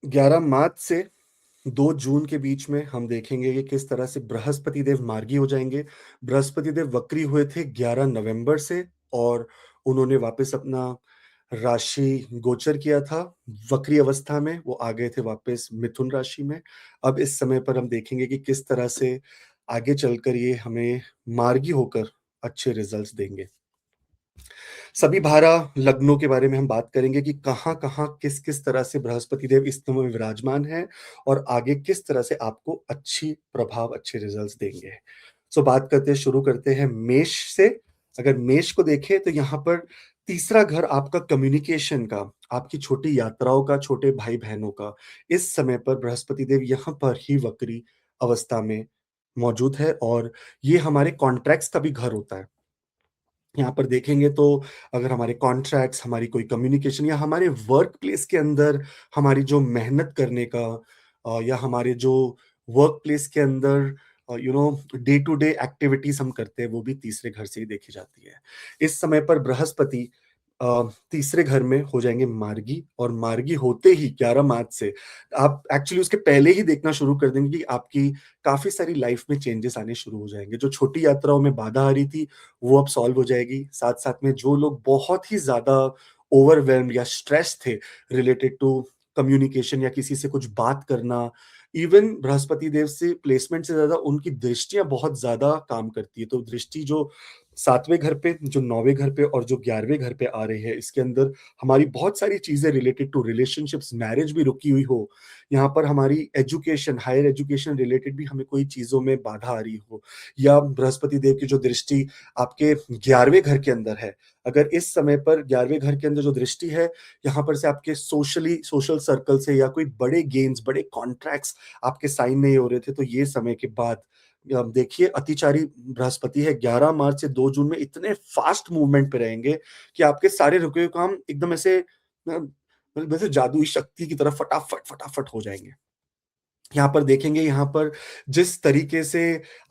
11 मार्च से 2 जून के बीच में हम देखेंगे कि किस तरह से बृहस्पति देव मार्गी हो जाएँगे। बृहस्पति देव वक्री हुए थे 11 नवंबर से और उन्होंने वापस अपना राशि गोचर किया था। वक्री अवस्था में वो आ गए थे वापस मिथुन राशि में। अब इस समय पर हम देखेंगे कि किस तरह से आगे चलकर ये हमें मार्गी होकर अच्छे रिज़ल्ट्स देंगे। सभी 12 लग्नों के बारे में हम बात करेंगे कि कहाँ-कहाँ, किस-किस तरह से बृहस्पति देव इस समय विराजमान हैं और आगे किस तरह से आपको अच्छी प्रभाव, अच्छे रिज़ल्ट्स देंगे। बात करते हैं, शुरू करते हैं मेष से। अगर मेष को देखें तो यहाँ पर तीसरा घर आपका कम्युनिकेशन का, आपकी छोटी यात्राओं का, छोटे भाई-बहनों का, इस समय पर बृहस्पति देव यहाँ पर ही वक्री अवस्था में मौजूद है और ये हमारे कॉन्ट्रैक्ट्स का भी घर होता है। यहाँ पर देखेंगे तो अगर हमारे कॉन्ट्रैक्ट्स, हमारी कोई कम्युनिकेशन या हमारे वर्क प्लेस के अंदर हमारी जो मेहनत करने का या हमारे जो वर्क प्लेस के अंदर डे टू डे एक्टिविटीज़ हम करते हैं, वो भी तीसरे घर से ही देखी जाती है। इस समय पर बृहस्पति तीसरे घर में हो जाएँगे मार्गी और मार्गी होते ही 11 मार्च से आप एक्चुअली उसके पहले ही देखना शुरू कर देंगे कि आपकी काफ़ी सारी लाइफ़ में चेंजेस आने शुरू हो जाएँगे। जो छोटी यात्राओं में बाधा आ रही थी, वो अब सॉल्व हो जाएगी। साथ-साथ में जो लोग बहुत ही ज़्यादा ओवरवेल्म्ड या स्ट्रेस थे रिलेटेड टू कम्युनिकेशन या किसी से कुछ बात करना, इवन बृहस्पति देव से प्लेसमेंट से ज़्यादा उनकी दृष्टियाँ बहुत ज़्यादा काम करती है। तो दृष्टि जो 7वें घर पे, जो 9वें घर पे और जो 11वें घर पे आ रही है, इसके अंदर हमारी बहुत सारी चीज़ें रिलेटेड टू रिलेशनशिप्स, मैरिज भी रुकी हुई हो, यहाँ पर हमारी एजुकेशन, हायर एजुकेशन रिलेटेड भी हमें कोई चीज़ों में बाधा आ रही हो या बृहस्पति देव की जो दृष्टि आपके 11वें घर के अंदर है, अगर इस समय पर 11वें घर के अंदर जो दृष्टि है, यहाँ पर से आपके सोशल सर्कल से या कोई बड़े गेन्स, बड़े कॉन्ट्रैक्ट्स आपके साइन नहीं हो रहे थे, तो ये समय के बाद देखिए अतिचारी बृहस्पति है 11 मार्च से 2 जून में इतने फास्ट मूवमेंट पे रहेंगे कि आपके सारे रुके हुए काम एकदम ऐसे वैसे जादुई शक्ति की तरह फटाफट हो जाएँगे। यहाँ पर देखेंगे यहाँ पर जिस तरीके से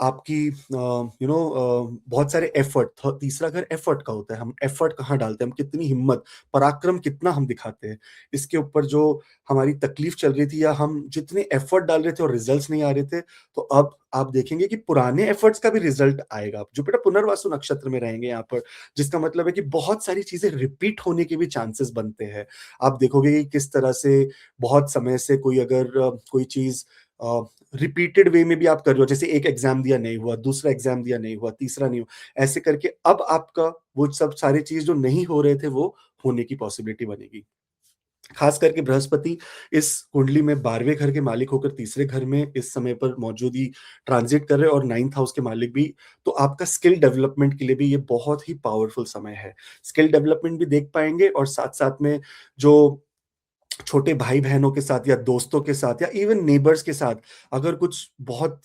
आपकी बहुत सारे एफर्ट तीसरा घर एफर्ट का होता है। हम एफर्ट कहाँ डालते हैं, हम कितनी हिम्मत, पराक्रम कितना हम दिखाते हैं। इसके ऊपर जो हमारी तकलीफ चल रही थी या हम जितने एफर्ट डाल रहे थे और रिजल्ट्स नहीं आ रहे थे, तो अब आप देखेंगे कि पुराने एफर्ट्स का भी रिजल्ट आएगा। जुपिटर पुनर्वसु नक्षत्र में रहेंगे यहाँ पर, जिसका मतलब है कि बहुत सारी चीज़ें रिपीट होने के भी चांसेस बनते हैं। आप देखोगे कि किस तरह से बहुत समय से कोई अगर कोई चीज़ रिपीटेड वे में भी आप कर रहे हो, जैसे एक एग्ज़ाम दिया नहीं हुआ, दूसरा एग्ज़ाम दिया नहीं हुआ, तीसरा नहीं हुआ, ऐसे करके अब आपका वो सब सारी चीज़ जो नहीं हो रहे थे, वो होने की पॉसिबिलिटी बनेगी। खास करके बृहस्पति इस कुंडली में 12वें घर के मालिक होकर तीसरे घर में इस समय पर मौजूद ही ट्रांज़िट कर रहे हैं और 9th हाउस के मालिक भी, तो आपका स्किल डेवलपमेंट के लिए भी ये बहुत ही पावरफुल समय है। स्किल डेवलपमेंट भी देख पाएँगे और साथ-साथ में जो छोटे भाई-बहनों के साथ या दोस्तों के साथ या इवन नेबर्स के साथ अगर कुछ बहुत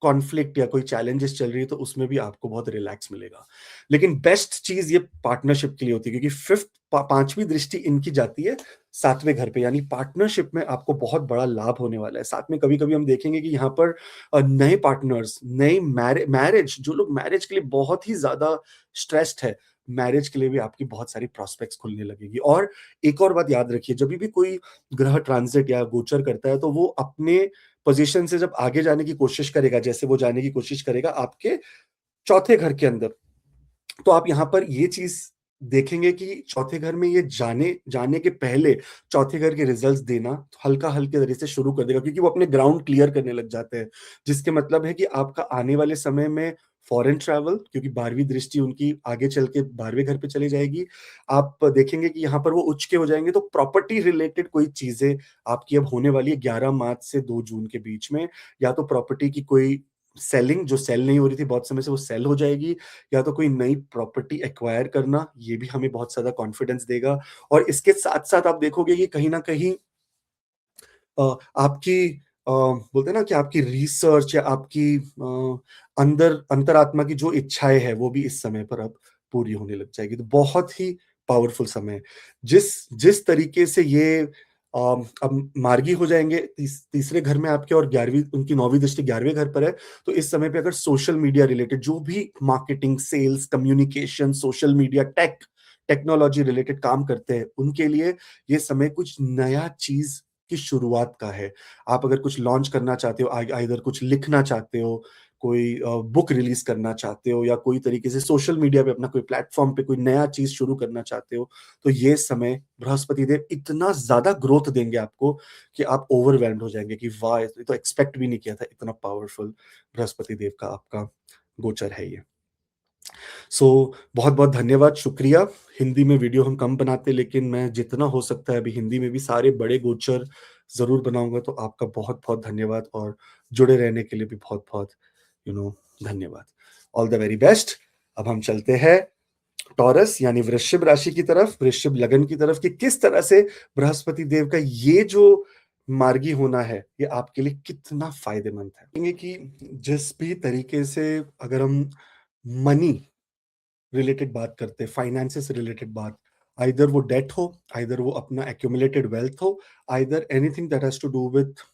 कॉन्फ्लिक्ट या कोई चैलेंजेस चल रही है, तो उसमें भी आपको बहुत रिलैक्स मिलेगा। लेकिन बेस्ट चीज़ ये पार्टनरशिप के लिए होती है क्योंकि 5वीं दृष्टि इनकी जाती है 7वें घर पे, यानी पार्टनरशिप में आपको बहुत बड़ा लाभ होने वाला है। साथ में कभी-कभी हम देखेंगे कि यहाँ पर नए पार्टनर्स, नई मैरिज जो लोग मैरिज के लिए बहुत ही ज़्यादा स्ट्रेस्ड है, मैरिज के लिए भी आपकी बहुत सारी प्रॉस्पेक्ट्स खुलने लगेगी। और एक और बात याद रखिए, जभी भी कोई ग्रह ट्रांज़िट या गोचर करता है, तो वो अपने पोज़ीशन से जब आगे जाने की कोशिश करेगा, जैसे वो जाने की कोशिश करेगा आपके चौथे घर के अंदर, तो आप यहाँ पर ये चीज़ देखेंगे कि चौथे घर में ये जाने जाने के पहले चौथे घर के रिज़ल्ट्स देना हल्का-हल्के तरीके से शुरू कर देगा क्योंकि वो अपने ग्राउंड क्लियर करने लग जाते हैं। जिसके मतलब है कि आपका आने वाले समय में फॉरेन ट्रैवल, क्योंकि 12वीं दृष्टि उनकी आगे चल के 12वें घर पे चली जाएगी। आप देखेंगे कि यहाँ पर वो उच्च के हो जाएँगे, तो प्रॉपर्टी रिलेटेड कोई चीज़ें आपकी अब होने वाली है 11 मार्च से 2 जून के बीच में। या तो प्रॉपर्टी की कोई सेलिंग जो सेल नहीं हो रही थी बहुत समय से, वो सेल हो जाएगी या तो कोई नई प्रॉपर्टी एक्वायर करना, ये भी हमें बहुत ज़्यादा कॉन्फिडेंस देगा। और इसके साथ-साथ आप देखोगे कि कहीं न कहीं आपकी बोलते हैं ना कि आपकी रिसर्च या आपकी अंदर अंतरात्मा की जो इच्छाएँ हैं, वो भी इस समय पर अब पूरी होने लग जाएगी। तो बहुत ही पावरफुल समय है। जिस जिस तरीके से ये अब मार्गी हो जाएँगे तीसरे घर में आपके और 11वीं उनकी 9वीं दृष्टि 11वें घर पर है, तो इस समय पे अगर सोशल मीडिया रिलेटेड जो भी marketing, sales, communication, social media, technology related काम करते हैं, उनके लिए ये समय कुछ नया चीज़ की शुरुआत का है। आप अगर कुछ लॉन्च करना चाहते हो, आइदर कुछ लिखना चाहते हो, कोई बुक रिलीज़ करना चाहते हो या कोई तरीके से सोशल मीडिया पे अपना कोई प्लेटफ़ॉर्म पे कोई नया चीज़ शुरू करना चाहते हो, तो ये समय बृहस्पति देव इतना ज़्यादा ग्रोथ देंगे आपको कि आप ओवरवेल्म्ड हो जाएँगे कि वाह! ये तो एक्सपेक्ट भी नहीं किया था, इतना पावरफुल बृहस्पति देव का आपका गोचर है ये। बहुत-बहुत धन्यवाद, शुक्रिया। हिंदी में वीडियो हम कम बनाते हैं, लेकिन मैं जितना हो सकता है अभी हिंदी में भी सारे बड़े गोचर ज़रूर बनाऊँगा, तो आपका बहुत-बहुत धन्यवाद और जुड़े रहने के लिए भी बहुत-बहुत यू नो धन्यवाद। All the very best. अब हम चलते हैं टॉरस यानी वृश्चिक राशि की तरफ, वृश्चिक लगन की तरफ कि किस तरह से बृहस्पति देव का ये जो मार्गी होना है, ये आपके लिए कितना फ़ायदेमंद है। देखेंगे कि जिस भी तरीके से अगर हम मनी रिलेटेड बात करते हैं, फाइनेंसेस से रिलेटेड बात, आइदर वो डेट हो, आइदर वो अपना एक्यूमुलेटेड वेल्थ हो, either anything that has to do with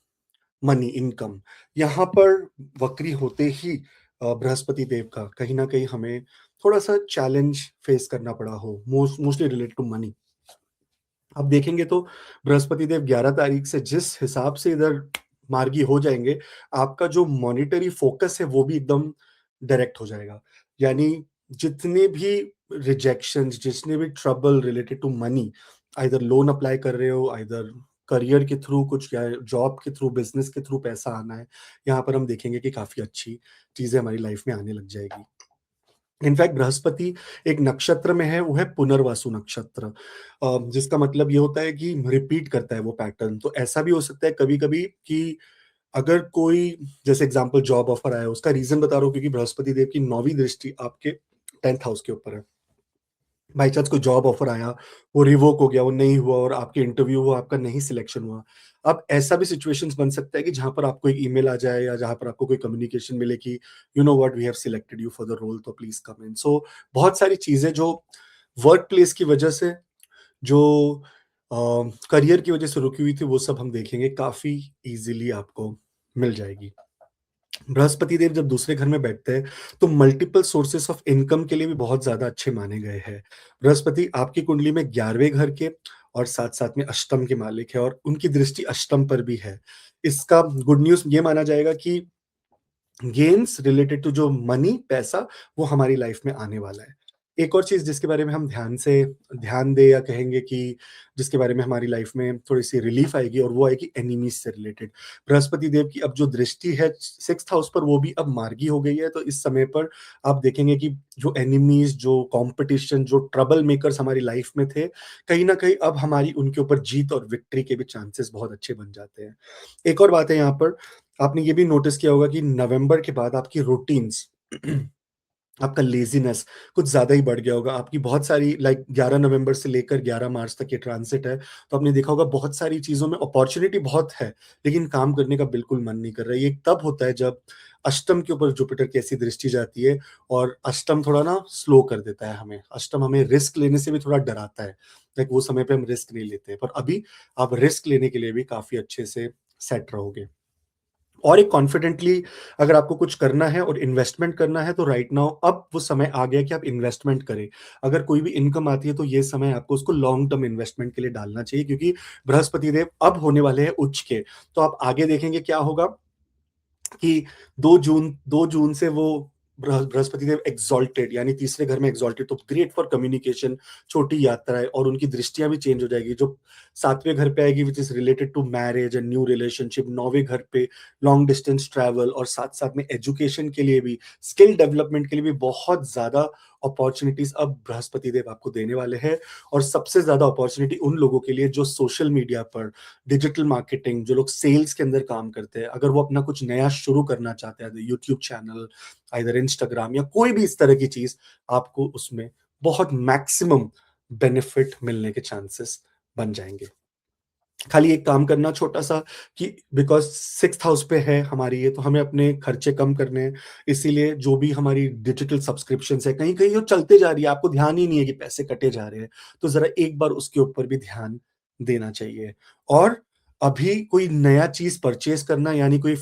money, income. यहाँ पर वक्री होते ही बृहस्पति देव का कहीं न कहीं हमें थोड़ा-सा चैलेंज फेस करना पड़ा हो, मोस्टली रिलेटेड टू मनी। आप देखेंगे तो बृहस्पति देव 11 तारीख से जिस हिसाब से इधर मार्गी हो जाएँगे, आपका जो मॉनेटरी फ़ोकस है वो भी एकदम डायरेक्ट हो जाएगा। यानी जितने भी रिजेक्शंस, जितने भी trouble related to money, either loan apply कर रहे हो, आइदर करियर के थ्रू कुछ या जॉब के थ्रू, बिज़नेस के थ्रू पैसा आना है, यहाँ पर हम देखेंगे कि काफ़ी अच्छी चीज़ें हमारी लाइफ़ में आने लग जाएगी। इनफैक्ट बृहस्पति एक नक्षत्र में है, वो है पुनर्वसु नक्षत्र। जिसका मतलब ये होता है कि रिपीट करता है वो पैटर्न। तो ऐसा भी हो सकता है कभी-कभी कि अगर कोई जैसे एग्ज़ाम्पल जॉब ऑफर आया, उसका रीज़न बता रहा हूँ क्योंकि बृहस्पति देव की 9वीं दृष्टि आपके 10th हाउस के ऊपर है। बाय चांस कोई जॉब ऑफर आया, वो रिवोक हो गया, वो नहीं हुआ और आपके इंटरव्यू हुआ, आपका नहीं सिलेक्शन हुआ। अब ऐसा भी सिचुएशंस बन सकता है कि जहाँ पर आपको एक ईमेल आ जाए या जहाँ पर आपको कोई कम्युनिकेशन मिले कि you know what we have selected you for the role तो प्लीज़ कम इन। सो बहुत सारी चीज़ें जो वर्क प्लेस की वजह से, जो अ, करियर की वजह से रुकी हुई थी, वो सब हम देखेंगे काफ़ी ईज़िली आपको मिल जाएगी। बृहस्पति देव जब दूसरे घर में बैठते हैं, तो मल्टीपल सोर्सेस ऑफ इनकम के लिए भी बहुत ज़्यादा अच्छे माने गए हैं। बृहस्पति आपकी कुंडली में 11वें घर के और साथ-साथ में अष्टम के मालिक है और उनकी दृष्टि अष्टम पर भी है। इसका गुड न्यूज़ ये माना जाएगा कि गेन्स रिलेटेड टू जो मनी, पैसा, वो हमारी लाइफ में आने वाला है। एक और चीज़ जिसके बारे में हम ध्यान दें या कहेंगे कि जिसके बारे में हमारी लाइफ में थोड़ी-सी रिलीफ़ आएगी और वो आएगी एनिमीज़ से रिलेटेड। बृहस्पति देव की अब जो दृष्टि है 6th हाउस पर वो भी अब मार्गी हो गई है, तो इस समय पर आप देखेंगे कि जो एनिमीज़, जो कॉम्पिटिशन, जो ट्रबल मेकर्स हमारी लाइफ में थे, कहीं न कहीं अब हमारी उनके ऊपर जीत और विक्ट्री के भी चांसेस बहुत अच्छे बन जाते हैं। एक और बात है यहाँ पर, आपने ये भी नोटिस किया होगा कि नवंबर के बाद आपकी रूटीन्स आपका लेज़ीनेस कुछ ज़्यादा ही बढ़ गया होगा। आपकी बहुत सारी लाइक 11 नवंबर से लेकर 11 मार्च तक ये ट्रांज़िट है, तो आपने देखा होगा बहुत सारी चीज़ों में अपॉर्च्युनिटी बहुत है, लेकिन काम करने का बिल्कुल मन नहीं कर रहा है। ये तब होता है जब अष्टम के ऊपर जुपिटर की ऐसी दृष्टि जाती है और अष्टम थोड़ा ना स्लो कर देता है हमें। अष्टम हमें रिस्क लेने से भी थोड़ा डराता है, लाइक वो समय पे हम रिस्क नहीं लेते हैं। पर अभी आप रिस्क लेने के लिए भी काफ़ी अच्छे से सेट रहोगे। और एक कॉन्फिडेंटली अगर आपको कुछ करना है और इन्वेस्टमेंट करना है तो राइट नाउ अब वो समय आ गया कि आप इन्वेस्टमेंट करें। अगर कोई भी इनकम आती है तो ये समय आपको उसको लॉन्ग टर्म इन्वेस्टमेंट के लिए डालना चाहिए क्योंकि बृहस्पति देव अब होने वाले हैं उच्च के। तो आप आगे देखेंगे क्या होगा कि 2 जून से वो बृहस्पति देव एक्सॉल्टेड यानी तीसरे घर में एक्सॉल्टेड तो ग्रेट फॉर कम्युनिकेशन, छोटी यात्राएँ और उनकी दृष्टियाँ भी चेंज हो जाएगी। जो 7वें घर पे आएगी which is related to marriage and new relationship, 9वें घर पे लॉन्ग डिस्टेंस ट्रैवल और साथ-साथ में एजुकेशन के लिए भी, स्किल डेवलपमेंट के लिए भी बहुत ज़्यादा अपॉर्च्युनिटीज़ अब बृहस्पति देव आपको देने वाले हैं और सबसे ज़्यादा अपॉर्च्युनिटी उन लोगों के लिए जो सोशल मीडिया पर डिजिटल मार्केटिंग, जो लोग सेल्स के अंदर काम करते हैं, अगर वो अपना कुछ नया शुरू करना चाहते हैं, यूट्यूब चैनल, आइदर इंस्टाग्राम या कोई भी इस तरह की चीज़, आपको उसमें बहुत मैक्सिमम बेनिफिट मिलने के चांसेस बन जाएँगे। खाली एक काम करना छोटा-सा कि बिकॉज़ 6th हाउस पे है हमारी ये, तो हमें अपने खर्चे कम करने हैं, इसीलिए जो भी हमारी डिजिटल सब्सक्रिप्शंस है, कहीं-कहीं वो चलते जा रही है, आपको ध्यान ही नहीं है कि पैसे कटे जा रहे हैं, तो ज़रा एक बार उसके ऊपर भी ध्यान देना चाहिए। और अभी कोई नया चीज़ परचेज़ करना यानी कोई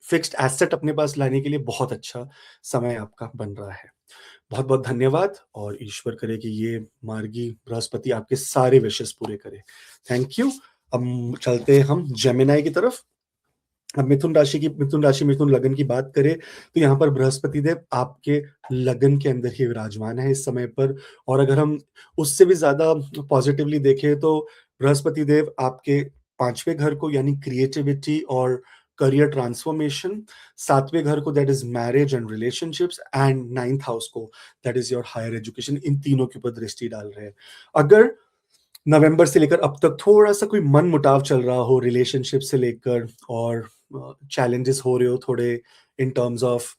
फिक्स्ड एसेट अपने पास लाने के लिए बहुत अच्छा समय आपका बन रहा है। बहुत-बहुत धन्यवाद और ईश्वर करे कि ये मार्गी बृहस्पति आपके सारे विशेज़ पूरे करे। Thank you. अब चलते हैं हम जेमिनी की तरफ। अब मिथुन लगन की बात करें, तो यहाँ पर बृहस्पति देव आपके लगन के अंदर ही विराजमान है इस समय पर। और अगर हम उससे भी ज़्यादा पॉज़िटिवली देखें, तो बृहस्पति देव आपके 5वें घर को, यानी क्रिएटिविटी और करियर ट्रांसफॉर्मेशन, 7वें घर को that is marriage and relationships, and 9th house को that is your higher education, इन तीनों के ऊपर दृष्टि डाल रहे हैं। अगर नवंबर से लेकर अब तक थोड़ा-सा कोई मनमुटाव चल रहा हो रिलेशनशिप से लेकर, और चैलेंजेस हो रहे हो थोड़े इन टर्म्स ऑफ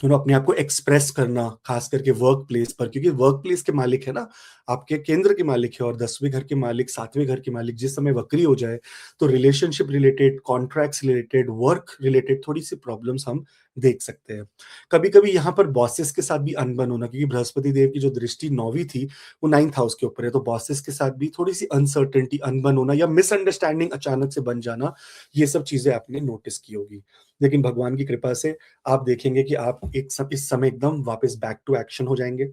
अपने आप को एक्सप्रेस करना, खास करके वर्क प्लेस पर, क्योंकि वर्क प्लेस के मालिक है ना, आपके केंद्र के मालिक है, और 10वें घर के मालिक, 7वें घर के मालिक जिस समय वक्री हो जाए, तो relationship related, contracts related, work related थोड़ी-सी प्रॉब्लम्स हम देख सकते हैं। कभी-कभी यहाँ पर बॉसेस के साथ भी अनबन होना, क्योंकि बृहस्पति देव की जो दृष्टि 9वीं थी, वो 9th हाउस के ऊपर है, तो बॉसेस के साथ भी थोड़ी-सी अनसर्टेनिटी, अनबन होना या मिसअंडरस्टैंडिंग अचानक से बन जाना, ये सब चीज़ें आपने नोटिस की होगी। लेकिन भगवान की कृपा से आप देखेंगे कि आप इस समय एकदम वापस बैक टू एक्शन हो जाएँगे।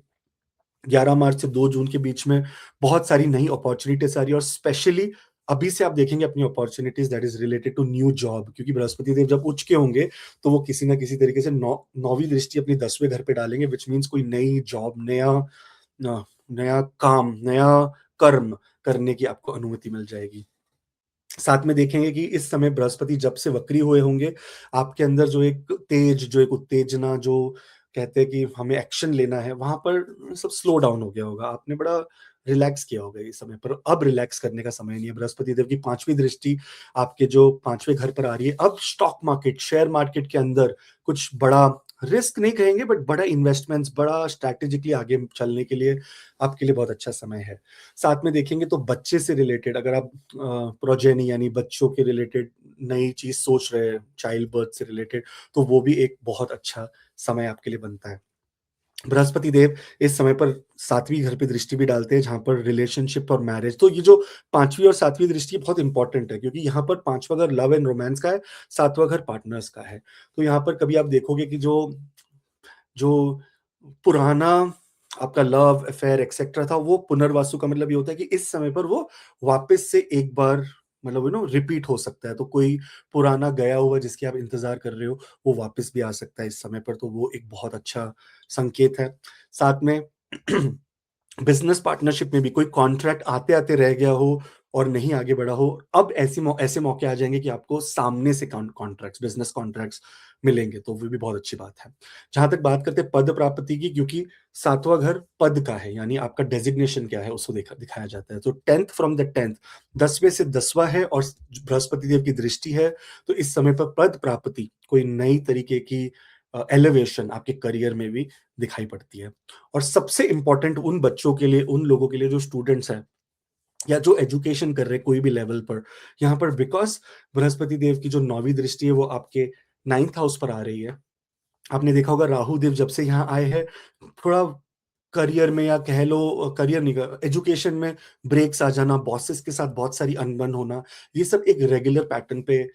11 मार्च से 2 जून के बीच में बहुत सारी नई अपॉर्च्युनिटीज़ आ रही है, और स्पेशली अभी से आप देखेंगे अपनी opportunities that is related to new job, क्योंकि बृहस्पति देव जब उच्च के होंगे, तो वो किसी न किसी तरीके से 9वीं दृष्टि अपनी 10वें घर पे डालेंगे, व्हिच मीन्स कोई नई जॉब, नया काम, नया कर्म करने की आपको अनुमति मिल जाएगी। साथ में देखेंगे कि इस समय बृहस्पति जब से वक्री हुए होंगे, आपके अंदर जो एक तेज, जो एक उत्तेजना, जो कहते हैं कि हमें एक्शन लेना है, वहाँ पर सब स्लो डाउन हो गया होगा। आपने बड़ा रिलैक्स किया होगा इस समय पर। अब रिलैक्स करने का समय नहीं है। बृहस्पति देव की 5वीं दृष्टि आपके जो 5वें घर पर आ रही है। अब स्टॉक मार्केट, शेयर मार्केट के अंदर कुछ बड़ा रिस्क नहीं कहेंगे, बट बड़ा इन्वेस्टमेंट्स, बड़ा स्ट्रैटेजिकली आगे चलने के लिए आपके लिए बहुत अच्छा समय है। साथ में देखेंगे तो बच्चे से रिलेटेड, अगर आप प्रोजेनी यानी बच्चों के रिलेटेड नई चीज़ सोच रहे हैं, चाइल्ड बर्थ से रिलेटेड, तो वो भी एक बहुत अच्छा समय आपके लिए बनता है। बृहस्पति देव इस समय पर 7वीं घर पे दृष्टि भी डालते हैं, जहाँ पर रिलेशनशिप और मैरिज, तो ये जो 5वीं और 7वीं दृष्टि बहुत इंपॉर्टेंट है, क्योंकि यहाँ पर 5वां घर लव एंड रोमांस का है, 7वां घर पार्टनर्स का है। तो यहाँ पर कभी आप देखोगे कि जो जो पुराना आपका लव अफेयर एक्सेट्रा था, वो पुनर्वासु का मतलब ये होता है कि इस समय पर वो वापस से एक बार, मतलब रिपीट हो सकता है। तो कोई पुराना गया हुआ जिसकी आप इंतज़ार कर रहे हो, वो वापस भी आ सकता है इस समय पर, तो वो एक बहुत अच्छा संकेत है। साथ में बिज़नेस पार्टनरशिप में भी कोई कॉन्ट्रैक्ट आते-आते रह गया हो और नहीं आगे बढ़ा हो, अब ऐसे मौके आ जाएँगे कि आपको सामने से कॉन्ट्रैक्ट्स, बिज़नेस कॉन्ट्रैक्ट्स मिलेंगे, तो वो भी बहुत अच्छी बात है। जहाँ तक बात करते हैं पद प्राप्ति की, क्योंकि 7वां घर पद का है, यानी आपका डेज़िग्नेशन क्या है, उसको दिखाया जाता है। तो 10th फ्रॉम द 10th, 10वें से 10वां है, और बृहस्पति देव की दृष्टि है, तो इस समय पर पद प्राप्ति, कोई नई तरीके की एलिवेशन आपके करियर में भी दिखाई पड़ती है। और सबसे इम्पोर्टेंट उन बच्चों के लिए, उन लोगों के लिए जो स्टूडेंट्स हैं या जो एजुकेशन कर रहे हैं कोई भी लेवल पर, यहाँ पर बिकॉज़ बृहस्पति देव की जो 9वीं दृष्टि है वो आपके 9th हाउस पर आ रही है। आपने देखा होगा राहु देव जब से यहाँ आए हैं, थोड़ा करियर में, या कह लो करियर नहीं, एजुकेशन में ब्रेक्स आ जाना, बॉसेस के साथ बहुत सारी अनबन होना, ये सब एक रेगुलर पैटर्न पे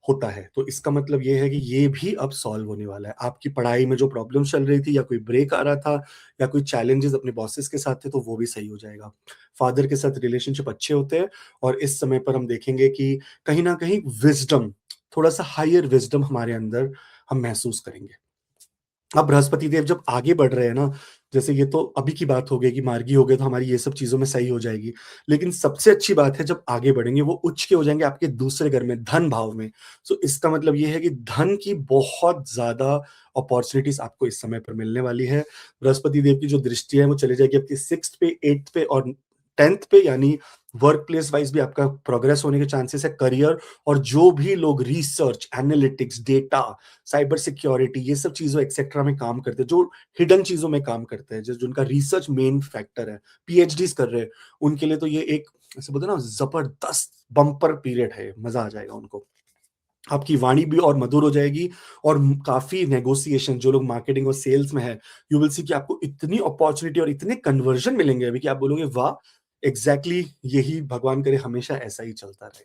होता है। तो इसका मतलब ये है कि ये भी अब सॉल्व होने वाला है। आपकी पढ़ाई में जो प्रॉब्लम्स चल रही थी, या कोई ब्रेक आ रहा था, या कोई चैलेंजेस अपने बॉसेस के साथ थे, तो वो भी सही हो जाएगा। फादर के साथ रिलेशनशिप अच्छे होते हैं, और इस समय पर हम देखेंगे कि कहीं न कहीं विज़डम, थोड़ा-सा हायर विज़डम हमारे अंदर हम महसूस करेंगे। अब बृहस्पति देव जब आगे बढ़ रहे हैं ना, जैसे ये तो अभी की बात हो गई कि मार्गी हो गए, तो हमारी ये सब चीज़ों में सही हो जाएगी। लेकिन सबसे अच्छी बात है जब आगे बढ़ेंगे, वो उच्च के हो जाएँगे आपके दूसरे घर में, धन भाव में। सो इसका मतलब ये है कि धन की बहुत ज़्यादा अपॉर्च्युनिटीज़ आपको इस समय पर मिलने वाली है। बृहस्पति देव की जो दृष्टि है वो चली जाएगी आपकी 6th पे, 8th पे और 10th पे, यानी वर्क प्लेस वाइज़ भी आपका प्रोग्रेस होने के चांसेस है। करियर, और जो भी लोग research, analytics, data, cyber security, ये सब चीज़ों एक्सेट्रा में काम करते हैं, जो हिडन चीज़ों में काम करते हैं, जो जिनका रिसर्च मेन फैक्टर है, पीएचडीज़ कर रहे हैं, उनके लिए तो ये एक, ऐसे बोलते हैं ना, ज़बरदस्त बम्पर पीरियड है, मज़ा आ जाएगा उनको। आपकी वाणी भी और मधुर हो जाएगी, और काफ़ी नेगोशिएशन, जो लोग मार्केटिंग और सेल्स में है, यू विल सी कि आपको इतनी अपॉर्च्युनिटी और इतने कन्वर्जन मिलेंगे अभी, कि आप बोलोगे वाह! एग्ज़ैक्टली यही भगवान करे हमेशा ऐसा ही चलता रहे।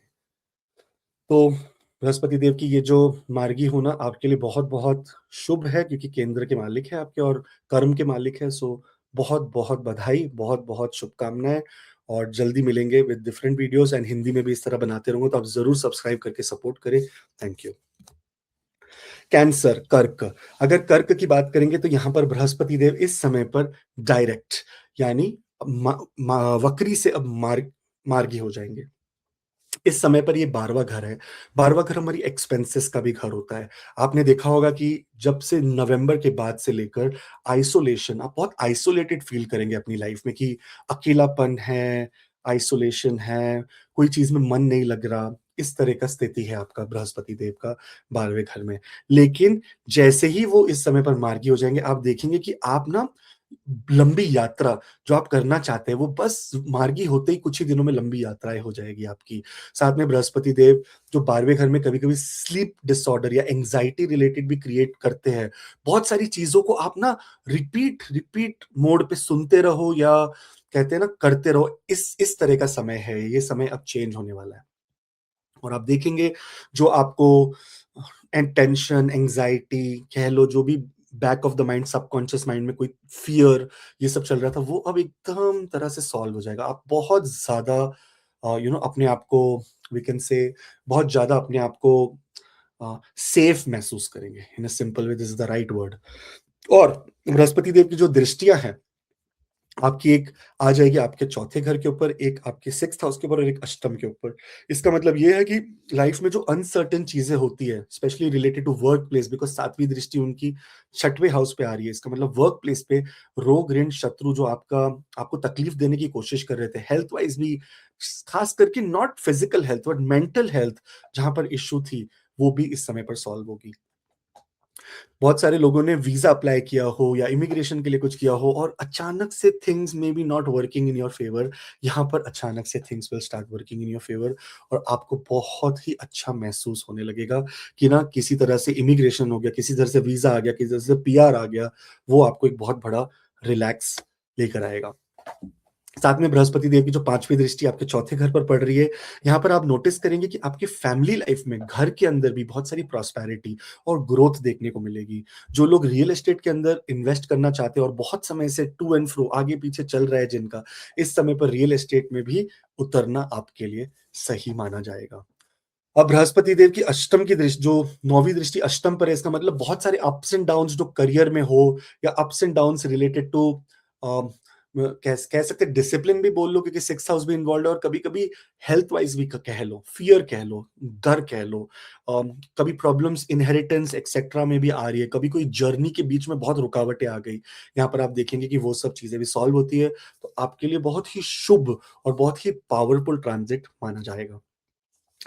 तो बृहस्पति देव की ये जो मार्गी होना आपके लिए बहुत-बहुत शुभ है, क्योंकि केंद्र के मालिक हैं आपके और कर्म के मालिक हैं। सो बहुत-बहुत बधाई, बहुत-बहुत शुभकामनाएँ, और जल्दी मिलेंगे with different videos and Hindi में भी इस तरह बनाते रहूँगा, तो आप ज़रूर सब्सक्राइब करके सपोर्ट करें। Thank you. कैंसर, कर्क। अगर कर्क की बात करेंगे तो यहाँ पर बृहस्पति देव इस समय पर डायरेक्ट यानी मा मा वक्री से अब मार्गी हो जाएँगे। इस समय पर ये 12वाँ घर है। 12वाँ घर हमारी एक्सपेंसेस का भी घर होता है। आपने देखा होगा कि जब से नवंबर के बाद से लेकर आइसोलेशन, आप बहुत आइसोलेटेड फ़ील करेंगे अपनी लाइफ़ में कि अकेलापन है, आइसोलेशन है, कोई चीज़ में मन नहीं लग रहा, इस तरह का स्थिति है आपका बृहस्पति देव का 12वें घर में। लेकिन जैसे ही वो इस समय पर मार्गी हो जाएँगे, आप देखेंगे कि आप ना लंबी यात्रा जो आप करना चाहते हैं, वो बस मार्गी होते ही कुछ ही दिनों में लंबी यात्राएँ हो जाएगी आपकी। साथ में बृहस्पति देव जो 12वें घर में कभी-कभी स्लीप डिसऑर्डर या एंग्ज़ायटी रिलेटेड भी क्रिएट करते हैं। बहुत सारी चीज़ों को आप ना रिपीट मोड पे सुनते रहो या कहते हैं ना करते रहो, इस तरह का समय है। ये समय अब चेंज होने वाला है। और आप देखेंगे जो आपको टेंशन, एंग्ज़ायटी कह लो, जो भी back of the mind, subconscious mind में कोई फ़ियर ये सब चल रहा था, वो अब एकदम तरह से सॉल्व हो जाएगा। आप बहुत ज़्यादा अपने आप को वी कैन से बहुत ज़्यादा अपने आप को सेफ महसूस करेंगे। In a simple way, this is the right word. और बृहस्पति देव की जो दृष्टियाँ हैं आपकी, एक आ जाएगी आपके चौथे घर के ऊपर, एक आपके 6th हाउस के ऊपर और एक अष्टम के ऊपर। इसका मतलब ये है कि लाइफ में जो अनसर्टेन चीज़ें होती है, specially related to work place, because 7वीं दृष्टि उनकी 6वें हाउस पे आ रही है। इसका मतलब वर्क प्लेस पे रोग, ऋण, शत्रु जो आपको तकलीफ देने की कोशिश कर रहे थे, हेल्थ वाइज़ भी, खास करके not physical health but mental health जहाँ पर इश्यू थी, वो भी इस समय पर सॉल्व होगी। बहुत सारे लोगों ने वीज़ा अप्लाई किया हो या इमिग्रेशन के लिए कुछ किया हो और अचानक से things may be not working in your favour, यहाँ पर अचानक से things will start working in your favour और आपको बहुत ही अच्छा महसूस होने लगेगा कि ना किसी तरह से इमिग्रेशन हो गया, किसी तरह से वीज़ा आ गया, किसी तरह से पीआर आ गया, वो आपको एक बहुत बड़ा रिलैक्स लेकर आएगा। साथ में बृहस्पति देव की जो 5वीं दृष्टि आपके चौथे घर पर पड़ रही है, यहाँ पर आप नोटिस करेंगे कि आपकी फैमिली लाइफ में, घर के अंदर भी बहुत सारी प्रॉस्पेरिटी और ग्रोथ देखने को मिलेगी। जो लोग रियल एस्टेट के अंदर इन्वेस्ट करना चाहते हैं और बहुत समय से टू एंड फ्रो आगे-पीछे चल रहा है जिनका, इस समय पर रियल एस्टेट में भी उतरना आपके लिए सही माना जाएगा। अब बृहस्पति देव की अष्टम की दृष्टि, जो 9वीं दृष्टि अष्टम पर है, इसका मतलब बहुत सारे अप्स एंड डाउन्स जो करियर में हो या ups and downs related to कह सकते हैं डिसिप्लिन भी बोल लो, क्योंकि 6th हाउस भी इन्वॉल्व्ड है और कभी-कभी हेल्थ वाइज़ भी क कह लो, फियर कह लो, डर कह लो। कभी प्रॉब्लम्स इनहेरिटेंस एक्सेट्रा में भी आ रही है, कभी कोई जर्नी के बीच में बहुत रुकावटें आ गई। यहाँ पर आप देखेंगे कि वो सब चीज़ें भी सॉल्व होती है, तो आपके लिए बहुत ही शुभ और बहुत ही पावरफुल ट्रांज़िट माना जाएगा।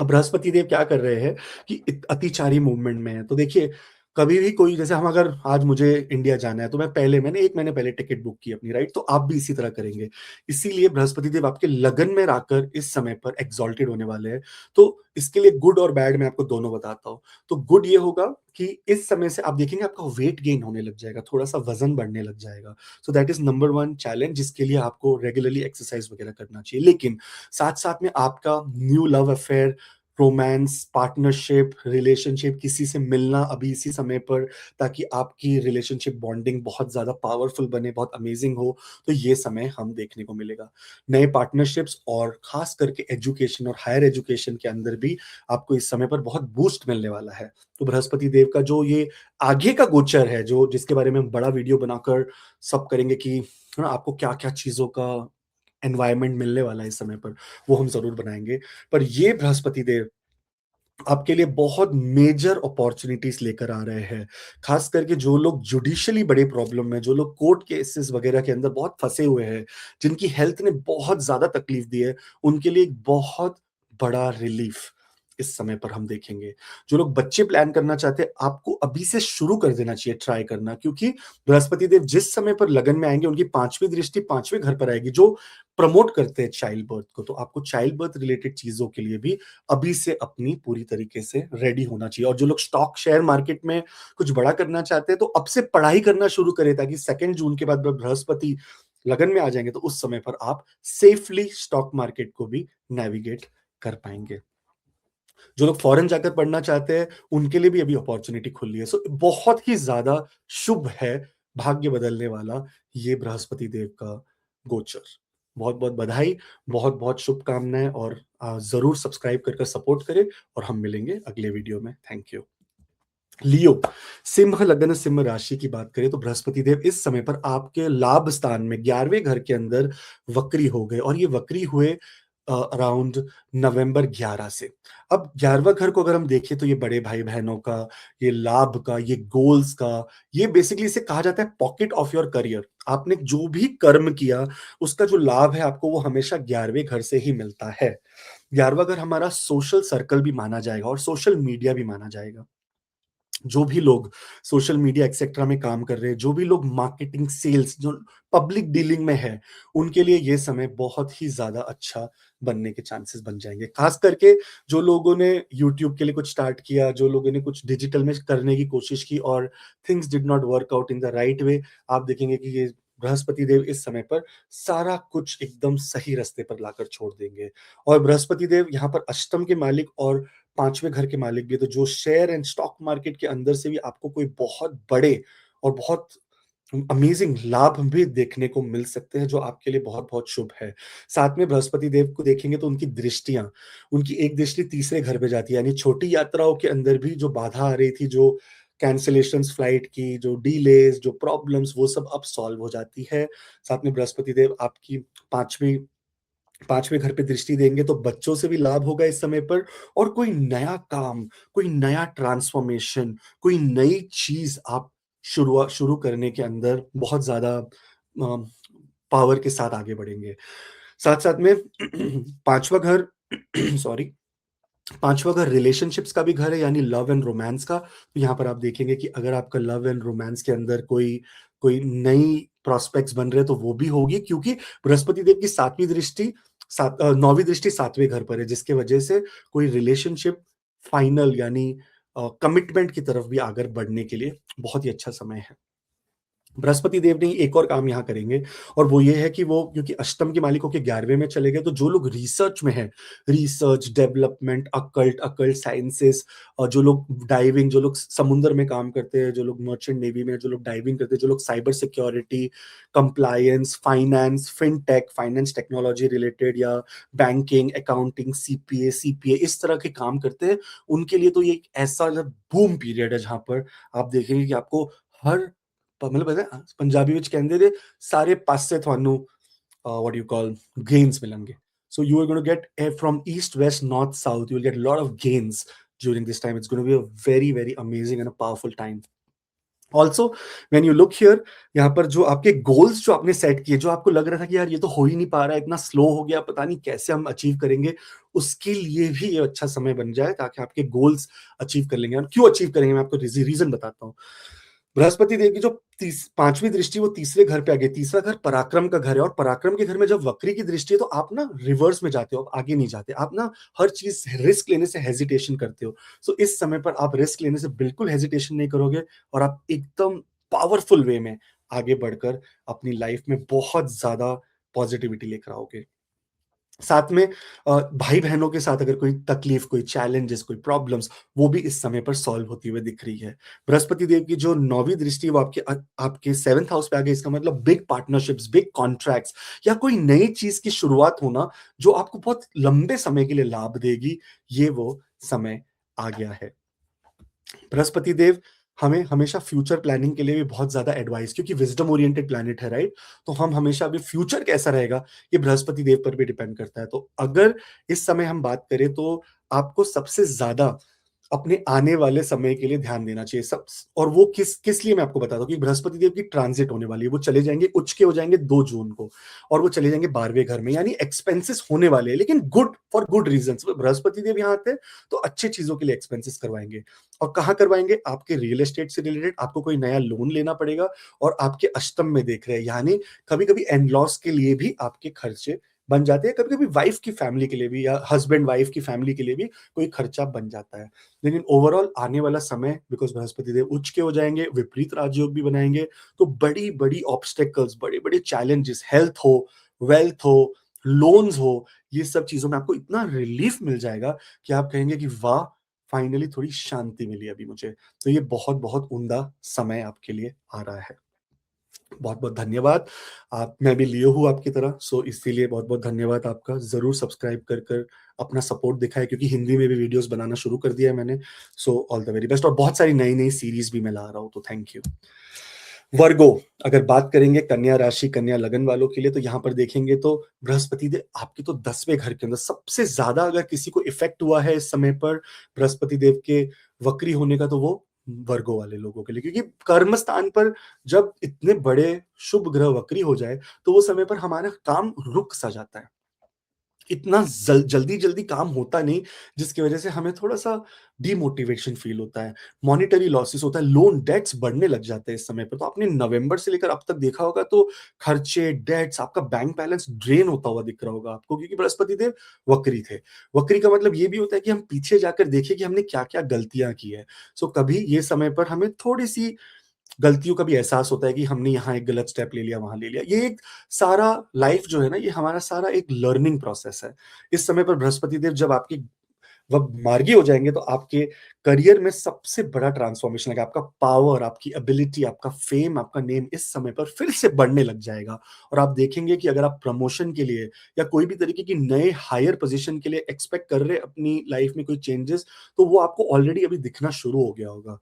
अब बृहस्पति देव क्या कर रहे हैं कि अतिचारी मूवमेंट में है। तो देखिए, कभी भी कोई, जैसे हम अगर आज मुझे इंडिया जाना है, तो मैंने 1 महीने पहले टिकट बुक की अपनी, राइट? तो आप भी इसी तरह करेंगे। इसीलिए बृहस्पति देव आपके लगन में आकर इस समय पर एक्सॉल्टेड होने वाले हैं। तो इसके लिए गुड और बैड मैं आपको दोनों बताता हूँ। तो गुड ये होगा कि इस समय से आप देखेंगे आपका वेट गेन होने लग जाएगा, थोड़ा-सा वज़न बढ़ने लग जाएगा। So that is number 1 challenge, जिसके लिए आपको रेगुलरली एक्सरसाइज़ वगैरह करना चाहिए। लेकिन साथ-साथ में आपका new love affair, romance, partnership, relationship, किसी से मिलना अभी इसी समय पर, ताकि आपकी रिलेशनशिप बॉन्डिंग बहुत ज़्यादा पावरफुल बने, बहुत अमेजिंग हो, तो ये समय हम देखने को मिलेगा। नए पार्टनरशिप्स और खास करके एजुकेशन और हायर एजुकेशन के अंदर भी आपको इस समय पर बहुत बूस्ट मिलने वाला है। तो बृहस्पति देव का जो ये आगे का गोचर है, जो जिसके बारे में हम बड़ा वीडियो बनाकर सब करेंगे कि है ना, आपको क्या-क्या चीज़ों का एनवायरनमेंट मिलने वाला है इस समय पर, वो हम ज़रूर बनाएँगे। पर ये बृहस्पति देव आपके लिए बहुत मेजर अपॉर्च्युनिटीज़ लेकर आ रहे हैं। ख़ास करके जो लोग जुडिशियली बड़े प्रॉब्लम में, जो लोग कोर्ट केसेस वग़ैरह के अंदर बहुत फँसे हुए हैं, जिनकी हेल्थ ने बहुत ज़्यादा तकलीफ़ दी है, उनके लिए एक बहुत बड़ा रिलीफ़ इस समय पर हम देखेंगे। जो लोग बच्चे प्लान करना चाहते हैं, आपको अभी से शुरू कर देना चाहिए ट्राई करना, क्योंकि बृहस्पति देव जिस समय पर लगन में आएँगे, उनकी 5वीं दृष्टि 5वें घर पर आएगी, जो प्रमोट करते हैं चाइल्ड बर्थ को। तो आपको चाइल्ड बर्थ रिलेटेड चीज़ों के लिए भी अभी से अपनी पूरी तरीके से रेडी होना चाहिए। और जो लोग स्टॉक शेयर मार्केट में कुछ बड़ा करना चाहते हैं, तो अब से पढ़ाई करना शुरू करें, ताकि 2 जून के बाद जब बृहस्पति लगन में आ जाएँगे, तो उस समय पर आप सेफली स्टॉक मार्केट को भी नेविगेट कर पाएँगे। जो लोग फॉरेन जाकर पढ़ना चाहते हैं, उनके लिए भी अभी अपॉर्च्युनिटी खुली है। सो बहुत ही ज़्यादा शुभ है, भाग्य बदलने वाला ये बृहस्पति देव का गोचर। बहुत-बहुत बधाई, बहुत-बहुत शुभकामनाएँ और ज़रूर सब्सक्राइब कर कर सपोर्ट करें और हम मिलेंगे अगले वीडियो में। Thank you. लियो, सिंह लग्न सिंह राशि की बात करें तो बृहस्पति देव इस समय पर आपके लाभ स्थान में 11वें घर के अंदर वक्री हो गए और ये वक्री हुए अराउंड नवंबर 11 से। अब 11वां घर को अगर हम देखें तो ये बड़े भाई-बहनों का, ये लाभ का, ये गोल्स का, ये बेसिकली इसे कहा जाता है पॉकेट ऑफ योर करियर। आपने जो भी कर्म किया, उसका जो लाभ है आपको वो हमेशा 11वें घर से ही मिलता है। 11वां घर हमारा सोशल सर्कल भी माना जाएगा और सोशल मीडिया भी माना जाएगा। जो भी लोग सोशल मीडिया एक्सेट्रा में काम कर रहे हैं, जो भी लोग मार्केटिंग, सेल्स, जो पब्लिक डीलिंग में है, उनके लिए ये समय बहुत ही ज़्यादा अच्छा बनने के चांसेस बन जाएँगे। खास करके जो लोगों ने यूट्यूब के लिए कुछ स्टार्ट किया, जो लोगों ने कुछ डिजिटल में करने की कोशिश की और things did not work out in the right way, आप देखेंगे कि ये बृहस्पति देव इस समय पर सारा कुछ एकदम सही रास्ते पर लाकर छोड़ देंगे। और बृहस्पति देव यहाँ पर अष्टम के मालिक और 5वें घर के मालिक भी, तो जो शेयर एंड स्टॉक मार्केट के अंदर से भी आपको कोई बहुत बड़े और बहुत अमेजिंग लाभ भी देखने को मिल सकते हैं, जो आपके लिए बहुत-बहुत शुभ है। साथ में बृहस्पति देव को देखेंगे तो उनकी दृष्टियाँ, उनकी एक दृष्टि तीसरे घर पे जाती है, यानी छोटी यात्राओं के अंदर भी जो बाधा आ रही थी, जो कैंसलेशंस फ्लाइट की, जो डिलेज़, जो प्रॉब्लम्स, वो सब अब सॉल्व हो जाती है। साथ में बृहस्पति देव आपकी 5वीं 5वें घर पे दृष्टि देंगे तो बच्चों से भी लाभ होगा इस समय पर और कोई नया काम, कोई नया ट्रांसफ़ॉर्मेशन, कोई नई चीज़ आप शुरू करने के अंदर बहुत ज़्यादा पावर के साथ आगे बढ़ेंगे। साथ-साथ में 5वां घर सॉरी 5वां घर रिलेशनशिप्स का भी घर है यानी लव एंड रोमांस का। तो यहाँ पर आप देखेंगे कि अगर आपका लव एंड रोमांस के अंदर कोई कोई नई प्रॉस्पेक्ट्स बन रहे हैं तो वो भी होगी क्योंकि बृहस्पति देव की 9वीं दृष्टि 7वें घर पर है जिसकी वजह से कोई रिलेशनशिप फाइनल यानी कमिटमेंट की तरफ भी आगे बढ़ने के लिए बहुत ही अच्छा समय है। बृहस्पति देव ने एक और काम यहाँ करेंगे और वो ये है कि वो क्योंकि अष्टम के मालिक होके 11वें में चले गए, तो जो लोग रिसर्च में हैं, research, development, occult occult sciences और जो लोग डाइविंग, जो लोग समुद्र में काम करते हैं, जो लोग मर्चेंट नेवी में, जो लोग डाइविंग करते हैं, जो लोग cyber security, compliance, finance, fintech, finance technology related या बैंकिंग, अकाउंटिंग, सीपीए इस तरह के काम करते हैं, उनके लिए तो ये एक ऐसा बूम पीरियड है जहाँ पर आप देखेंगे कि आपको हर मतलब पता है पंजाबी ਵਿੱਚ ਕਹਿੰਦੇ ਨੇ ਸਾਰੇ ਪਾਸੇ ਤੁਹਾਨੂੰ what do you call gains मिलेंगे. So you are going to get from east, west, north, south. You will get a lot of gains during this time. It's going to be a very, very amazing and a powerful time. Also when you look here यहाँ पर जो आपके goals जो आपने set किए, जो आपको लग रहा था कि यार ये तो हो ही नहीं पा रहा है, इतना स्लो हो गया, पता नहीं कैसे हम अचीव करेंगे, उसके लिए भी ये अच्छा समय बन जाए ताकि आपके गोल्स अचीव कर लेंगे और क्यों अचीव करेंगे मैं आपको रीजन बताता हूँ। बृहस्पति देव की जो 5वीं दृष्टि वो तीसरे घर पे आ गई। तीसरा घर पराक्रम का घर है और पराक्रम के घर में जब वक्री की दृष्टि है तो आप ना रिवर्स में जाते हो, आप आगे नहीं जाते। आप ना हर चीज़ रिस्क लेने से हेजिटेशन करते हो। सो इस समय पर आप रिस्क लेने से बिल्कुल हेजिटेशन नहीं करोगे और आप एकदम पावरफुल वे में आगे बढ़कर अपनी लाइफ में बहुत ज़्यादा पॉजिटिविटी लेकर आओगे। साथ में भाई-बहनों के साथ अगर कोई तकलीफ, कोई चैलेंजेस, कोई प्रॉब्लम्स, वो भी इस समय पर सॉल्व होती हुई दिख रही है। बृहस्पति देव की जो 9वीं दृष्टि है वो आपके 7th हाउस पे आ गई, इसका मतलब बिग पार्टनरशिप्स, बिग कॉन्ट्रैक्ट्स या कोई नई चीज़ की शुरुआत होना, जो आपको बहुत लंबे समय के लिए लाभ देगी, ये वो समय आ गया है। बृहस्पति देव हमें हमेशा फ्यूचर प्लानिंग के लिए भी बहुत ज़्यादा एडवाइस क्योंकि विज़डम ओरिएंटेड प्लैनेट है, राइट? तो हम हमेशा अभी फ्यूचर कैसा रहेगा, ये बृहस्पति देव पर भी डिपेंड करता है। तो अगर इस समय हम बात करें तो आपको सबसे ज़्यादा अपने आने वाले समय के लिए ध्यान देना चाहिए सब और वो किस लिए मैं आपको बताता हूँ कि बृहस्पति देव की ट्रांजिट होने वाली है। वो चले जाएँगे उच्च के हो जाएँगे 2 जून को और वो चले जाएँगे 12वें घर में यानी एक्सपेंसेस होने वाले हैं लेकिन फॉर गुड रीज़न्स। बृहस्पति देव यहाँ आते हैं तो अच्छी चीज़ों के लिए एक्सपेंसेस करवाएँगे। और कहाँ करवाएँगे? आपके रियल एस्टेट से रिलेटेड आपको कोई नया लोन लेना पड़ेगा और आपके अष्टम में देख रहे हैं, यानी कभी-कभी इन-लॉज़ के लिए भी आपके खर्चे बन जाते हैं, कभी-कभी वाइफ़ की फैमिली के लिए भी या हस्बैंड-वाइफ़ की फैमिली के लिए भी कोई खर्चा बन जाता है। लेकिन ओवरऑल आने वाला समय बिकॉज़ बृहस्पति देव उच्च के हो जाएँगे, विपरीत राजयोग भी बनाएँगे, तो बड़ी-बड़ी ऑब्स्टेकल्स, बड़े-बड़े चैलेंजेस हेल्थ हो, वेल्थ हो, लोन्स हो, ये सब चीज़ों में आपको इतना रिलीफ़ मिल जाएगा कि आप कहेंगे कि वाह! फाइनली थोड़ी शांति मिली अभी मुझे। तो ये बहुत-बहुत उम्दा समय आपके लिए आ रहा है। बहुत-बहुत धन्यवाद। आप मैं भी लियो हूँ आपकी तरह, सो इसीलिए बहुत-बहुत धन्यवाद आपका। ज़रूर सब्सक्राइब कर अपना सपोर्ट दिखाएँ, क्योंकि हिंदी में भी वीडियोज़ बनाना शुरू कर दिया है मैंने। So all the very best, और बहुत सारी नई-नई सीरीज़ भी मैं ला रहा हूँ, तो थैंक यू। वर्गो, अगर बात करेंगे कन्या राशि, कन्या लगन वालों के लिए, तो यहाँ पर देखेंगे तो बृहस्पति देव आपके तो 10वें घर के अंदर सबसे ज़्यादा अगर किसी को इफ़ेक्ट हुआ है इस समय पर बृहस्पति देव के वक्री होने का, तो वो वर्गो वाले लोगों के लिए। क्योंकि कर्म स्थान पर जब इतने बड़े शुभ ग्रह वक्री हो जाए, तो वो समय पर हमारा काम रुक सा जाता है। इतना जल्दी-जल्दी काम होता नहीं, जिसकी वजह से हमें थोड़ा-सा डिमोटिवेशन फ़ील होता है, मॉनेटरी लॉसेस होता है, लोन डेट्स बढ़ने लग जाते हैं इस समय पे। तो आपने नवंबर से लेकर अब तक देखा होगा, तो खर्चे, डेट्स, आपका बैंक बैलेंस ड्रेन होता हुआ दिख रहा होगा आपको, क्योंकि बृहस्पति देव वक्री थे। वक्री का मतलब ये भी होता है कि हम पीछे जाकर देखें कि हमने क्या-क्या गलतियाँ की है। सो कभी ये समय पर हमें थोड़ी-सी गलतियों का भी एहसास होता है कि हमने यहाँ एक गलत स्टेप ले लिया, वहाँ ले लिया। ये एक सारा लाइफ जो है ना, ये हमारा सारा एक लर्निंग प्रोसेस है। इस समय पर बृहस्पति देव जब आपकी वब मार्गी हो जाएँगे, तो आपके करियर में सबसे बड़ा ट्रांसफॉर्मेशन आएगा। आपका पावर, आपकी एबिलिटी, आपका फेम, आपका नेम इस समय पर फिर से बढ़ने लग जाएगा, और आप देखेंगे कि अगर आप प्रमोशन के लिए या कोई भी तरीके की नए हायर पोज़ीशन के लिए एक्सपेक्ट कर रहे हैं अपनी लाइफ में कोई चेंजेज़, तो वो आपको ऑलरेडी अभी दिखना शुरू हो गया होगा।